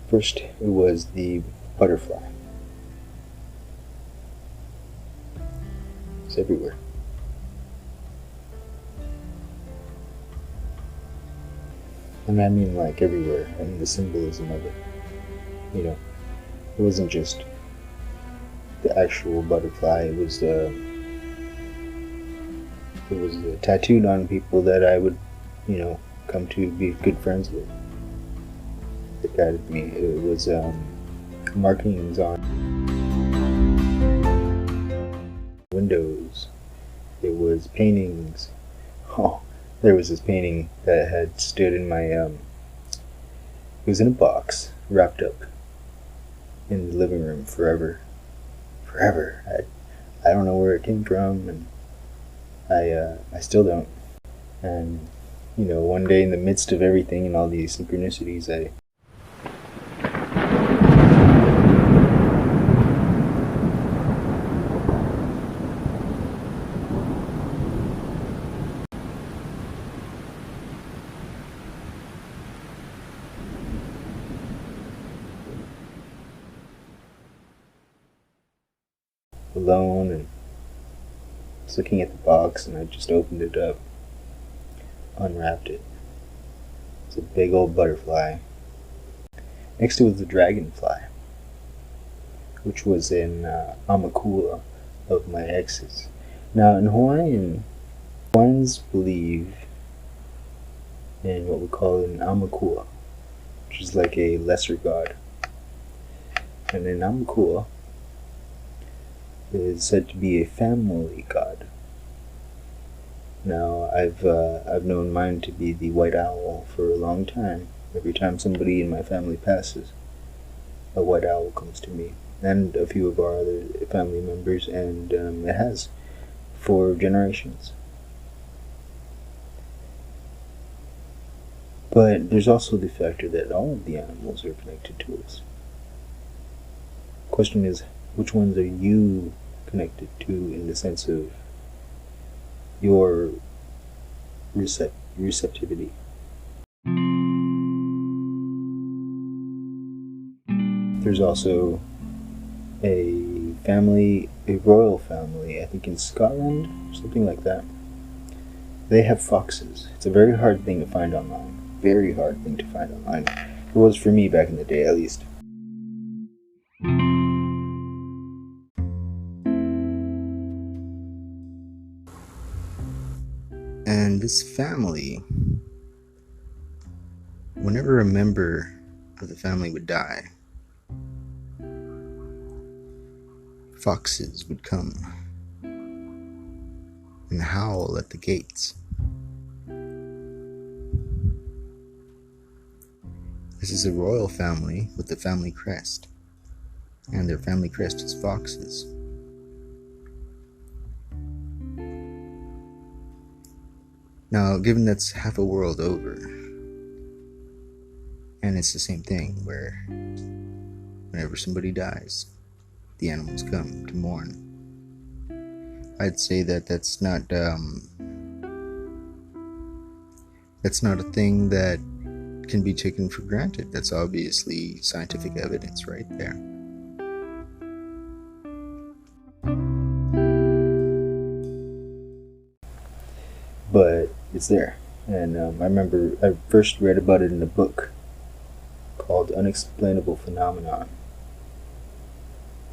First, it was the butterfly. It's everywhere. And I mean like everywhere, and the symbolism of it. You know, it wasn't just the actual butterfly, it was tattooed on people that I would, come to be good friends with. That guided me. It was markings on windows. It was paintings. Oh, there was this painting that had stood in my it was in a box, wrapped up in the living room forever. I don't know where it came from, and I still don't. And one day in the midst of everything and all these synchronicities, alone and was looking at the box, and I just opened it up, unwrapped it. It's a big old butterfly. Next to it was the dragonfly, which was in Aumakua of my exes. Now in Hawaiians believe in what we call an Aumakua, which is like a lesser god. And in Aumakua is said to be a family god. Now, I've known mine to be the white owl for a long time. Every time somebody in my family passes, a white owl comes to me, and a few of our other family members, and it has for generations. But there's also the factor that all of the animals are connected to us. The question is, which ones are you connected to in the sense of your receptivity? There's also a royal family, I think in Scotland, something like that. They have foxes. It's a very hard thing to find online. Very hard thing to find online. It was for me back in the day, at least. And this family, whenever a member of the family would die, foxes would come and howl at the gates. This is a royal family with the family crest, and their family crest is foxes. Now, given that's half a world over, and it's the same thing where whenever somebody dies, the animals come to mourn. I'd say that that's not a thing that can be taken for granted. That's obviously scientific evidence right there. But it's there. And I remember I first read about it in a book called Unexplainable Phenomenon,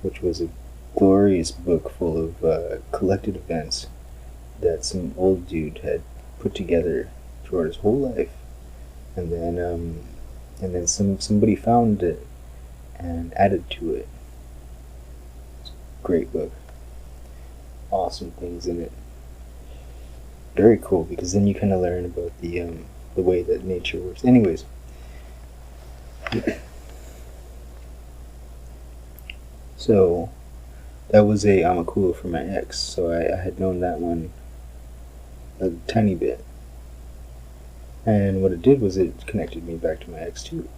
which was a glorious book full of collected events that some old dude had put together throughout his whole life. And then somebody found it and added to it. It's a great book. Awesome things in it. Very cool, because then you kind of learn about the way that nature works. Anyways, so that was a Aumakua for my ex. So I had known that one a tiny bit, and what it did was it connected me back to my ex too.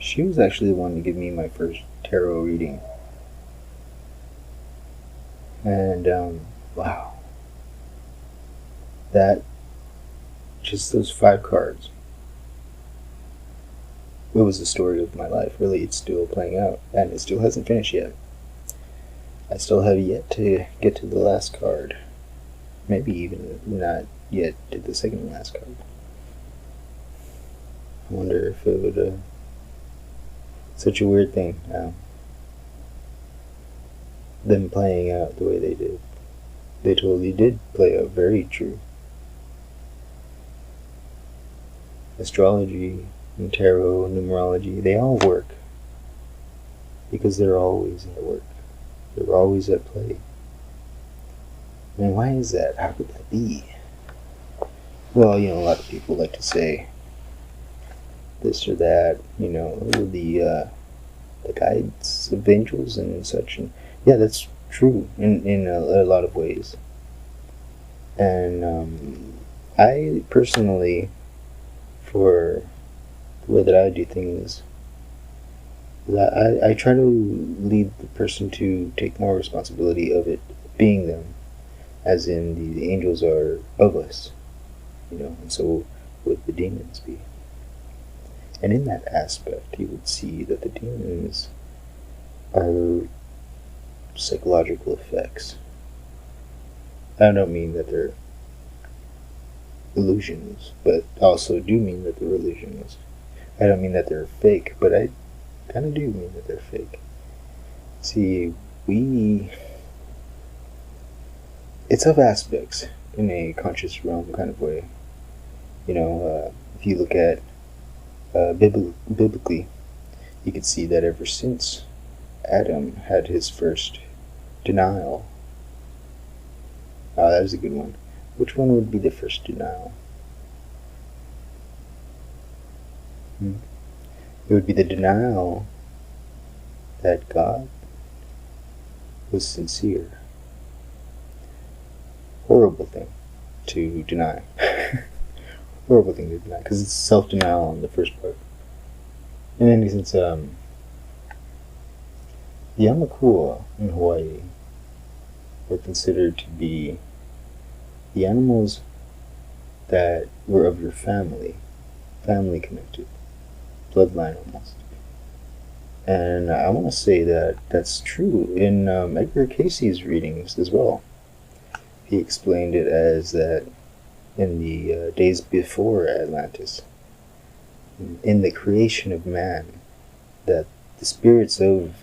She was actually the one to give me my first tarot reading, and wow. that, just those 5 cards, it was the story of my life. Really, it's still playing out, and it still hasn't finished yet. I still have yet to get to the last card. Maybe even not yet to the second last card. I wonder if it would, such a weird thing, them playing out the way they did. They totally did play out very true. Astrology and tarot and numerology, they all work. Because they're always at work. They're always at play. And why is that? How could that be? Well, a lot of people like to say this or that, the guides of angels and such. And yeah, that's true in a lot of ways. And I personally, for the way that I do things, that I try to lead the person to take more responsibility of it being them, as in the angels are of us, and so would the demons be. And in that aspect, you would see that the demons are psychological effects. I don't mean that they're illusions, but also do mean that they're illusions. I don't mean that they're fake, but I kind of do mean that they're fake. See, it's of aspects in a conscious realm kind of way. If you look at biblically, you can see that ever since Adam had his first denial. That was a good one. Which one would be the first denial? It would be the denial that God was sincere. Horrible thing to deny. Horrible thing to deny, because it's self-denial on the first part. And then since the Aumakua in Hawaii were considered to be the animals that were of your family connected, bloodline almost. And I want to say that that's true in Edgar Casey's readings as well. He explained it as that in the days before Atlantis, in the creation of man, that the spirits of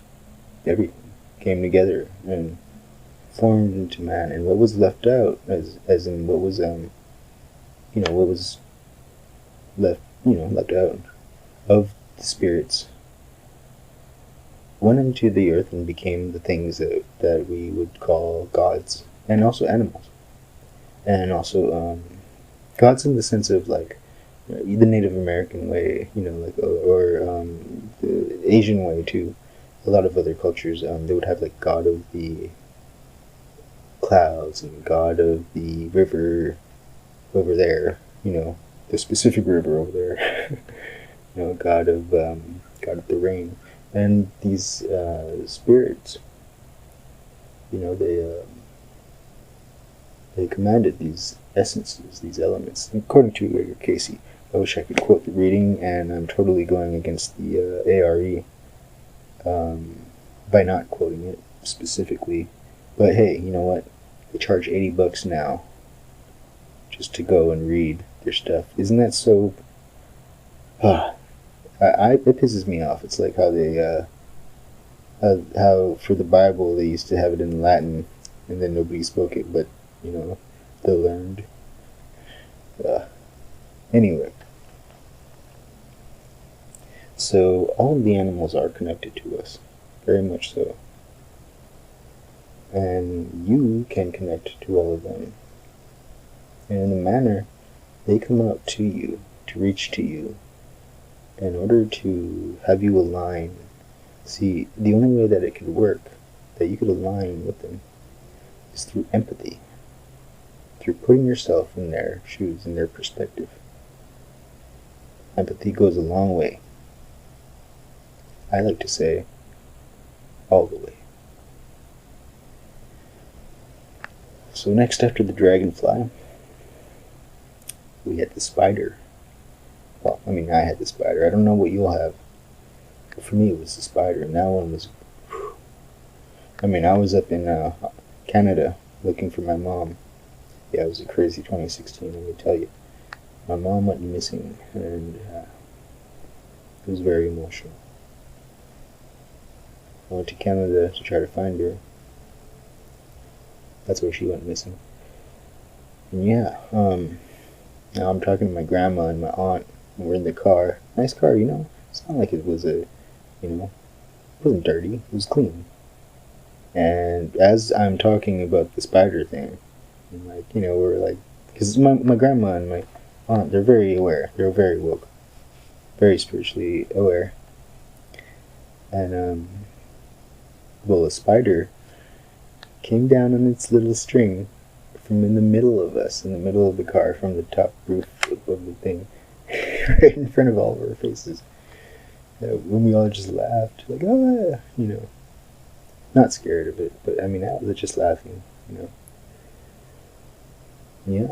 everything came together and formed into man, and what was left out, as in what was what was left out of the spirits, went into the earth and became the things that we would call gods, and also animals, and also gods in the sense of like the Native American way, or the Asian way too. A lot of other cultures, they would have like god of the clouds and god of the river over there, the specific river over there, god of the rain, and these spirits, they commanded these essences, these elements, according to Edgar Casey. I wish I could quote the reading, and I'm totally going against the ARE by not quoting it specifically. But hey, you know what? They charge $80 now just to go and read their stuff. Isn't that so? It pisses me off. It's like how they, how for the Bible they used to have it in Latin, and then nobody spoke it, but they learned. Anyway, so all of the animals are connected to us, very much so. And you can connect to all of them. And in the manner they come out to you, to reach to you, in order to have you align. See, the only way that it could work, that you could align with them, is through empathy. Through putting yourself in their shoes, in their perspective. Empathy goes a long way. I like to say, all the way. So next after the dragonfly, we had the spider. Well, I mean, I had the spider. I don't know what you'll have. But for me, it was the spider, and that one was... I mean, I was up in Canada looking for my mom. Yeah, it was a crazy 2016, let me tell you. My mom went missing, and it was very emotional. I went to Canada to try to find her. That's where she went missing. And yeah, now I'm talking to my grandma and my aunt, and we're in the car. Nice car, you know? It's not like it was it wasn't dirty, it was clean. And as I'm talking about the spider thing, and we're like, because my grandma and my aunt, they're very aware, they're very woke, very spiritually aware. And, well, a spider came down on its little string from in the middle of us, in the middle of the car, from the top roof of the thing, right in front of all of our faces. When we all just laughed, like, ah, not scared of it, but I mean, I was just laughing, Yeah.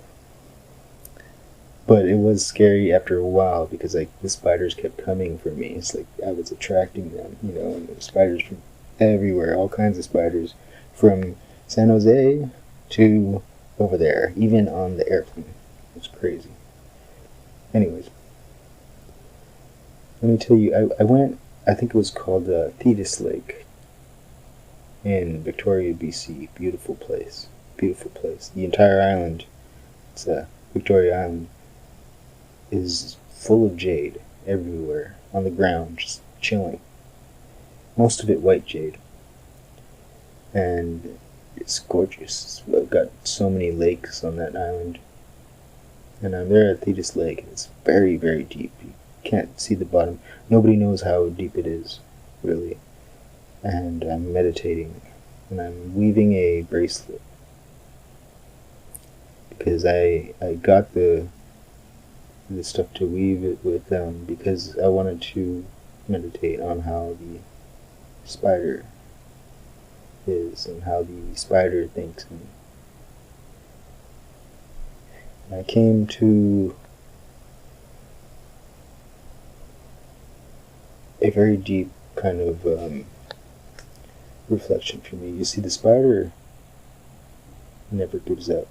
But it was scary after a while because, like, the spiders kept coming for me. It's like I was attracting them, and the spiders from everywhere, all kinds of spiders, from San Jose to over there, even on the airplane. It was crazy. Anyways, let me tell you, I went, I think it was called Thetis Lake in Victoria, BC. Beautiful place. Beautiful place. The entire island, it's Victoria Island, is full of jade everywhere on the ground, just chilling. Most of it white jade. And it's gorgeous. It's got so many lakes on that island. And I'm there at Thetis Lake, and it's very, very deep. You can't see the bottom. Nobody knows how deep it is, really. And I'm meditating, and I'm weaving a bracelet. Because I got the stuff to weave it with because I wanted to meditate on how the spider is and how the spider thinks. And I came to a very deep kind of reflection for me. You see, the spider never gives up.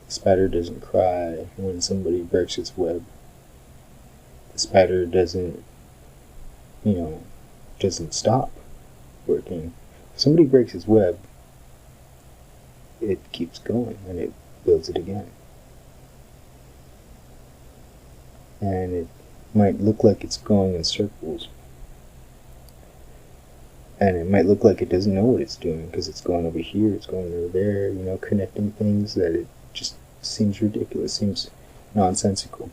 The spider doesn't cry when somebody breaks its web. The spider doesn't stop working. If somebody breaks its web, it keeps going and it builds it again. And it might look like it's going in circles. And it might look like it doesn't know what it's doing because it's going over here, it's going over there, connecting things that it just seems ridiculous, seems nonsensical.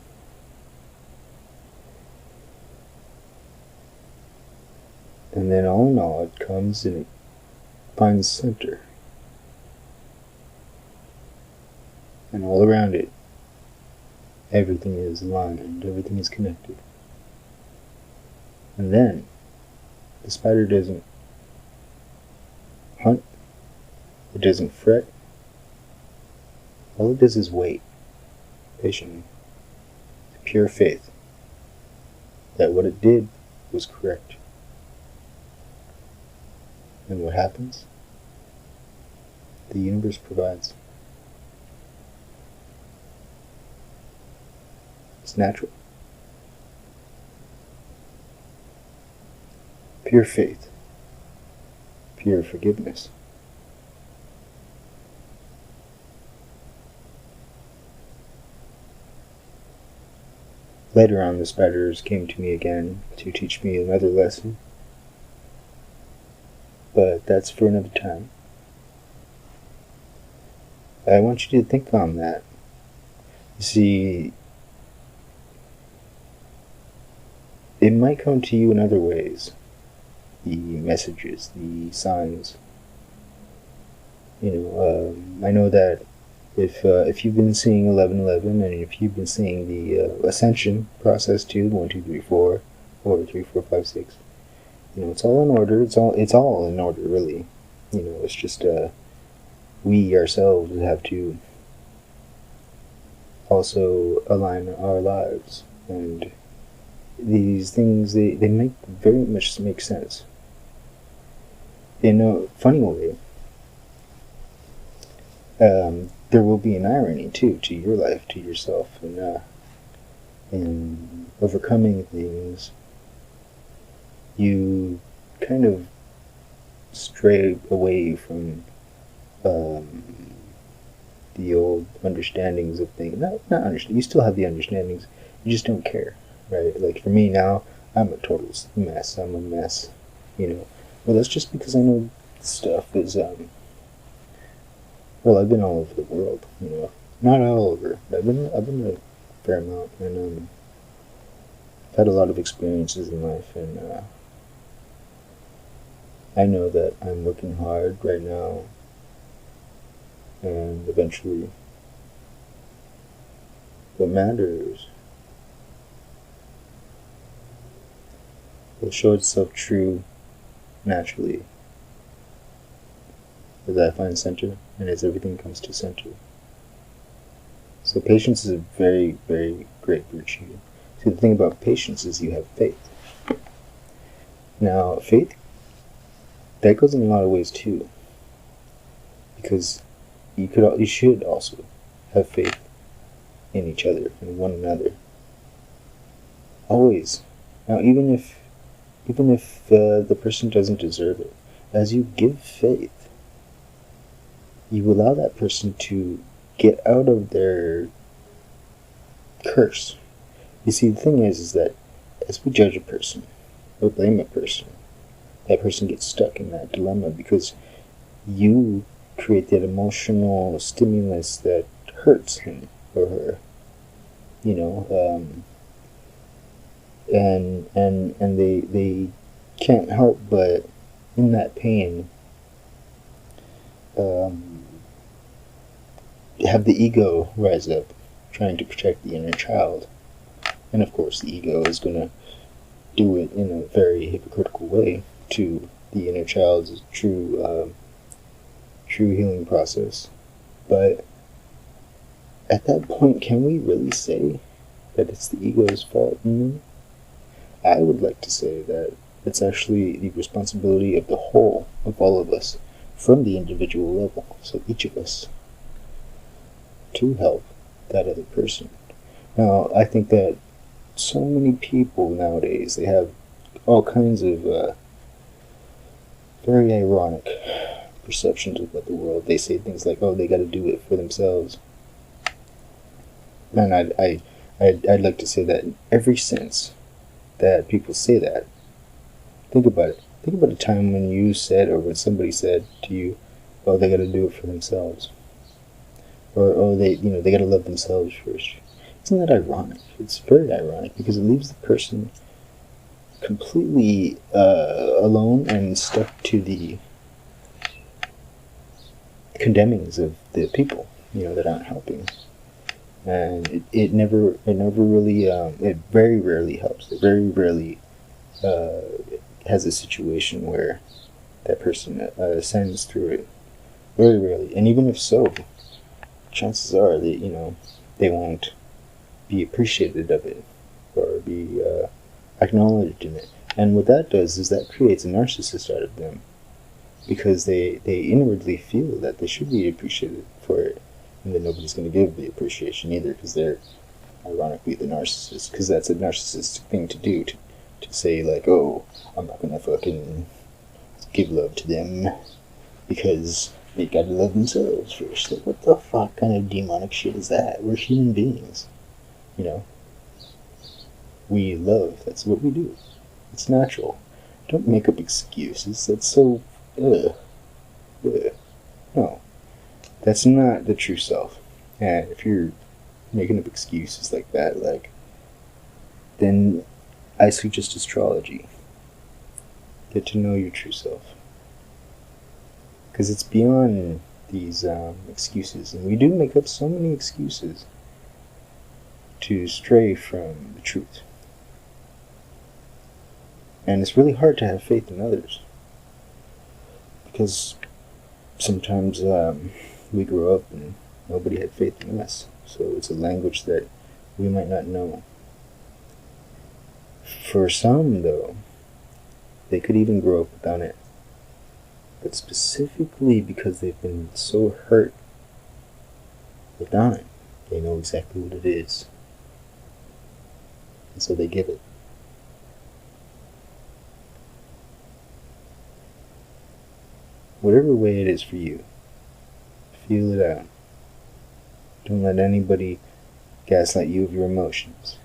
And then all in all, it comes and it finds center. And all around it, everything is aligned, everything is connected. And then, the spider doesn't hunt, it doesn't fret. All it does is wait, patiently, pure faith that what it did was correct. And what happens? The universe provides. It's natural. Pure faith. Pure forgiveness. Later on, the spiders came to me again to teach me another lesson. But that's for another time. I want you to think on that. You see, it might come to you in other ways. The messages, the signs. I know that if you've been seeing 1111 and if you've been seeing the ascension process too, 1, 2, 3, 4, or 3, 4, 5, 6, it's all in order. It's all in order, really. It's just we ourselves have to also align our lives. And these things, they make very much make sense. In a funny way, there will be an irony too to your life, to yourself, and in overcoming things, you kind of stray away from the old understandings of things. Not understand. You still have the understandings. You just don't care, right? Like for me now, I'm a total mess. I'm a mess, you know. Well, that's just because I know stuff is well, I've been all over the world, you know. Not all over, but I've been a fair amount, and I've had a lot of experiences in life, and I know that I'm working hard right now, and eventually, what matters will show itself true naturally as I find center and as everything comes to center. So patience is a very, very great virtue. See, the thing about patience is you have faith. Now, faith, that goes in a lot of ways too, because you should also have faith in each other and one another. Always. Now, even if the person doesn't deserve it, as you give faith, you allow that person to get out of their curse. You see, the thing is that as we judge a person or blame a person, that person gets stuck in that dilemma because you create that emotional stimulus that hurts him or her, you know, and they can't help but in that pain have the ego rise up, trying to protect the inner child. And of course, the ego is going to do it in a very hypocritical way to the inner child's true healing process. But at that point, can we really say that it's the ego's fault? I would like to say that it's actually the responsibility of the whole, of all of us, from the individual level, so each of us, to help that other person. Now, I think that so many people nowadays, they have all kinds of very ironic perceptions about the world. They say things like, oh, they got to do it for themselves. Man, I'd like to say that in every sense that people say that, think about it. Think about a time when you said, or when somebody said to you, oh, they got to do it for themselves. Or, oh, they got to love themselves first. Isn't that ironic? It's very ironic because it leaves the person completely alone and stuck to the condemnings of the people, that aren't helping. And it never really, it very rarely helps. It very rarely has a situation where that person ascends through it. Very rarely. And even if so, chances are that, they won't be appreciated of it or be acknowledged in it. And what that does is that creates a narcissist out of them, because they inwardly feel that they should be appreciated for it, and then nobody's going to give the appreciation either, because they're ironically the narcissist, because that's a narcissistic thing to do, to say like, oh, I'm not going to fucking give love to them because they got to love themselves first. Like, what the fuck kind of demonic shit is that? We're human beings, we love, that's what we do. It's natural. Don't make up excuses. That's so, No, that's not the true self. And if you're making up excuses like that, then I suggest astrology. Get to know your true self. Because it's beyond these excuses. And we do make up so many excuses to stray from the truth. And it's really hard to have faith in others, because sometimes we grow up and Nobody had faith in us. So it's a language that we might not know. For some, though, they could even grow up without it. But specifically because they've been so hurt without it, they know exactly what it is. And so they give it. Whatever way it is for you, feel it out. Don't let anybody gaslight you of your emotions.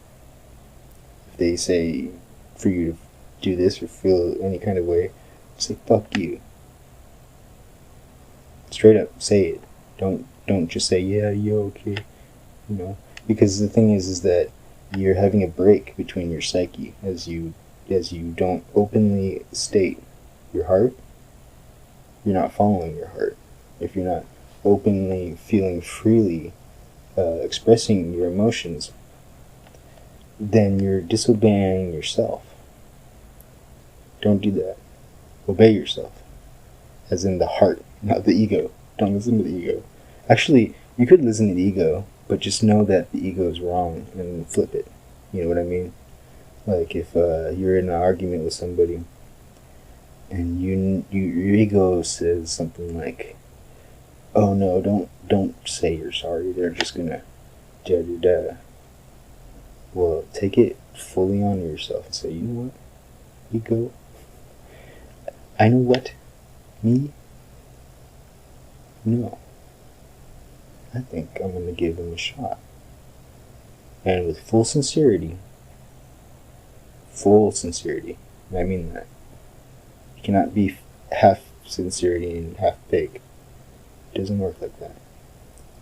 If they say for you to do this or feel any kind of way, say fuck you. Straight up, say it. Don't just say, yeah, you're okay. Because the thing is that you're having a break between your psyche as you don't openly state your heart. You're not following your heart. If you're not openly feeling freely, expressing your emotions, then you're disobeying yourself. Don't do that. Obey yourself. As in the heart, not the ego. Don't listen to the ego. Actually, you could listen to the ego, but just know that the ego is wrong and flip it. You know what I mean? Like if you're in an argument with somebody and your ego says something like, oh no, don't say you're sorry, they're just gonna da. Well, take it fully on yourself and say, you know what, ego, I know what, me, no, I think I'm gonna give him a shot. And with full sincerity, I mean that. You cannot be half sincerity and half fake. It doesn't work like that.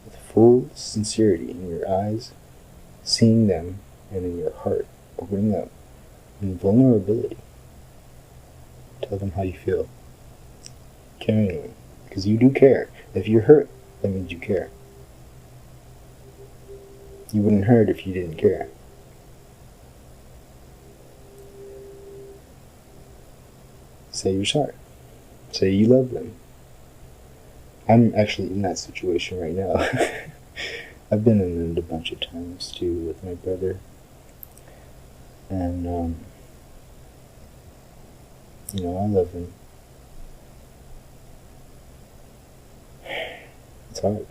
With full sincerity in your eyes, seeing them, and in your heart, opening up, in vulnerability, tell them how you feel. Caringly. Because you do care. If you're hurt, that means you care. You wouldn't hurt if you didn't care. Say you're sorry. Say you love them. I'm actually in that situation right now. I've been in it a bunch of times too with my brother. And, I love him. It's hard.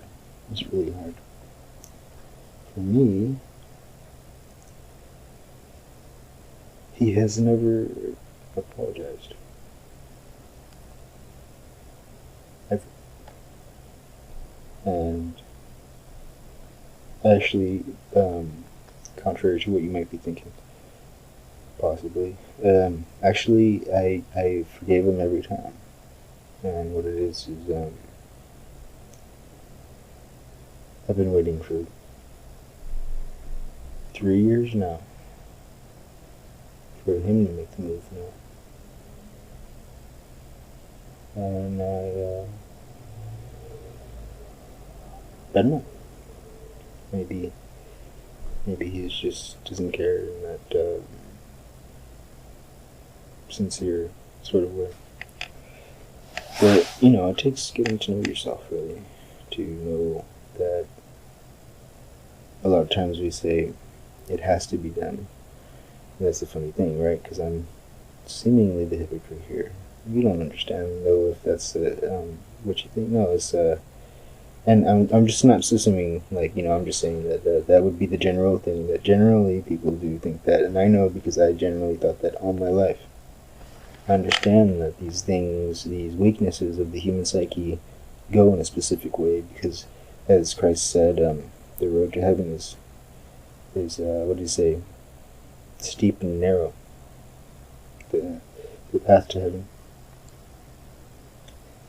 It's really hard. For me, he has never apologized. Ever. And actually, contrary to what you might be thinking, possibly, actually, I forgave him every time. And what it is, I've been waiting for 3 years now for him to make the move now. And I don't know. Maybe he just doesn't care in that sincere sort of way. But, it takes getting to know yourself, really, to know that a lot of times we say it has to be done. And that's the funny thing, right? Because I'm seemingly the hypocrite here. You don't understand, though, if that's what you think. No, it's and I'm just not assuming, I'm just saying that that would be the general thing, that generally people do think that, and I know because I generally thought that all my life. I understand that these things, these weaknesses of the human psyche go in a specific way, because as Christ said, the road to heaven is what did he say? Steep and narrow. The path to heaven.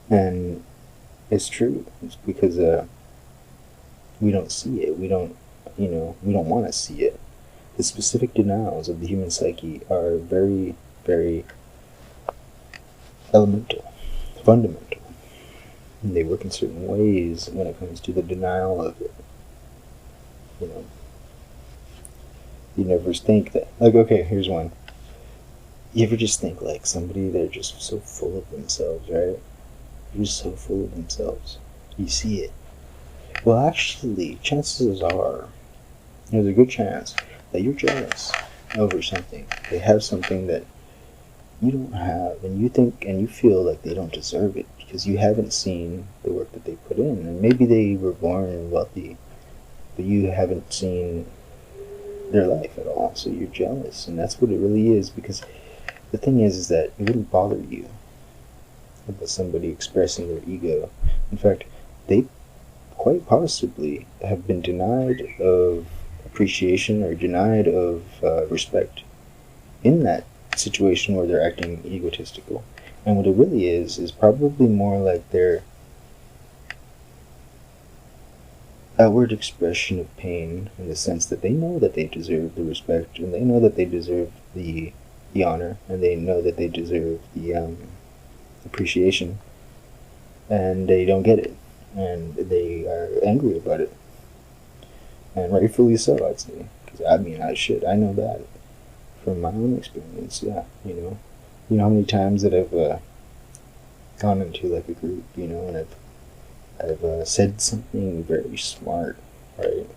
And it's true. It's because we don't see it. We don't want to see it. The specific denials of the human psyche are very, very elemental, fundamental. And they work in certain ways when it comes to the denial of it. You never think that, okay, here's one. You ever just think somebody, they're just so full of themselves, right? They're just so full of themselves. You see it. Well, actually, chances are there's a good chance that you're jealous over something. They have something that you don't have, and you think and you feel like they don't deserve it because you haven't seen the work that they put in. And maybe they were born wealthy, but you haven't seen their life at all, so you're jealous. And that's what it really is, because the thing is that it wouldn't bother you about somebody expressing their ego. In fact, they quite possibly have been denied of appreciation or denied of respect in that situation where they're acting egotistical. And what it really is probably more like their outward expression of pain, in the sense that they know that they deserve the respect, and they know that they deserve the honor, and they know that they deserve the appreciation, and they don't get it, and they are angry about it, and rightfully so, I'd say, because I know that from my own experience. Yeah, you know how many times that I've gone into like a group, and I've said something very smart, right?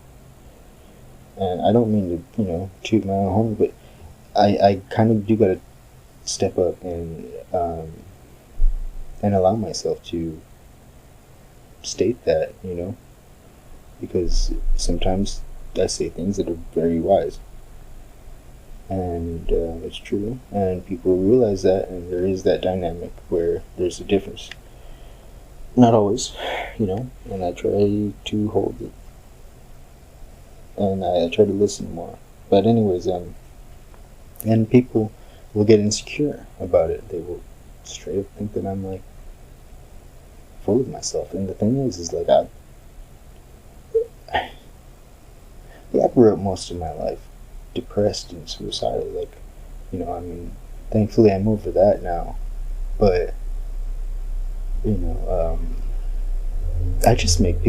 And I don't mean to, toot my own horn, but I kind of do gotta step up and allow myself to state that, because sometimes I say things that are very wise, and it's true, and people realize that, and there is that dynamic where there's a difference. Not always, and I try to hold it, and I try to listen more. But anyways, and people will get insecure about it. They will straight up think that I'm like full of myself. And the thing is like I grew up most of my life depressed and suicidal. Like, thankfully I'm over that now. But I just make people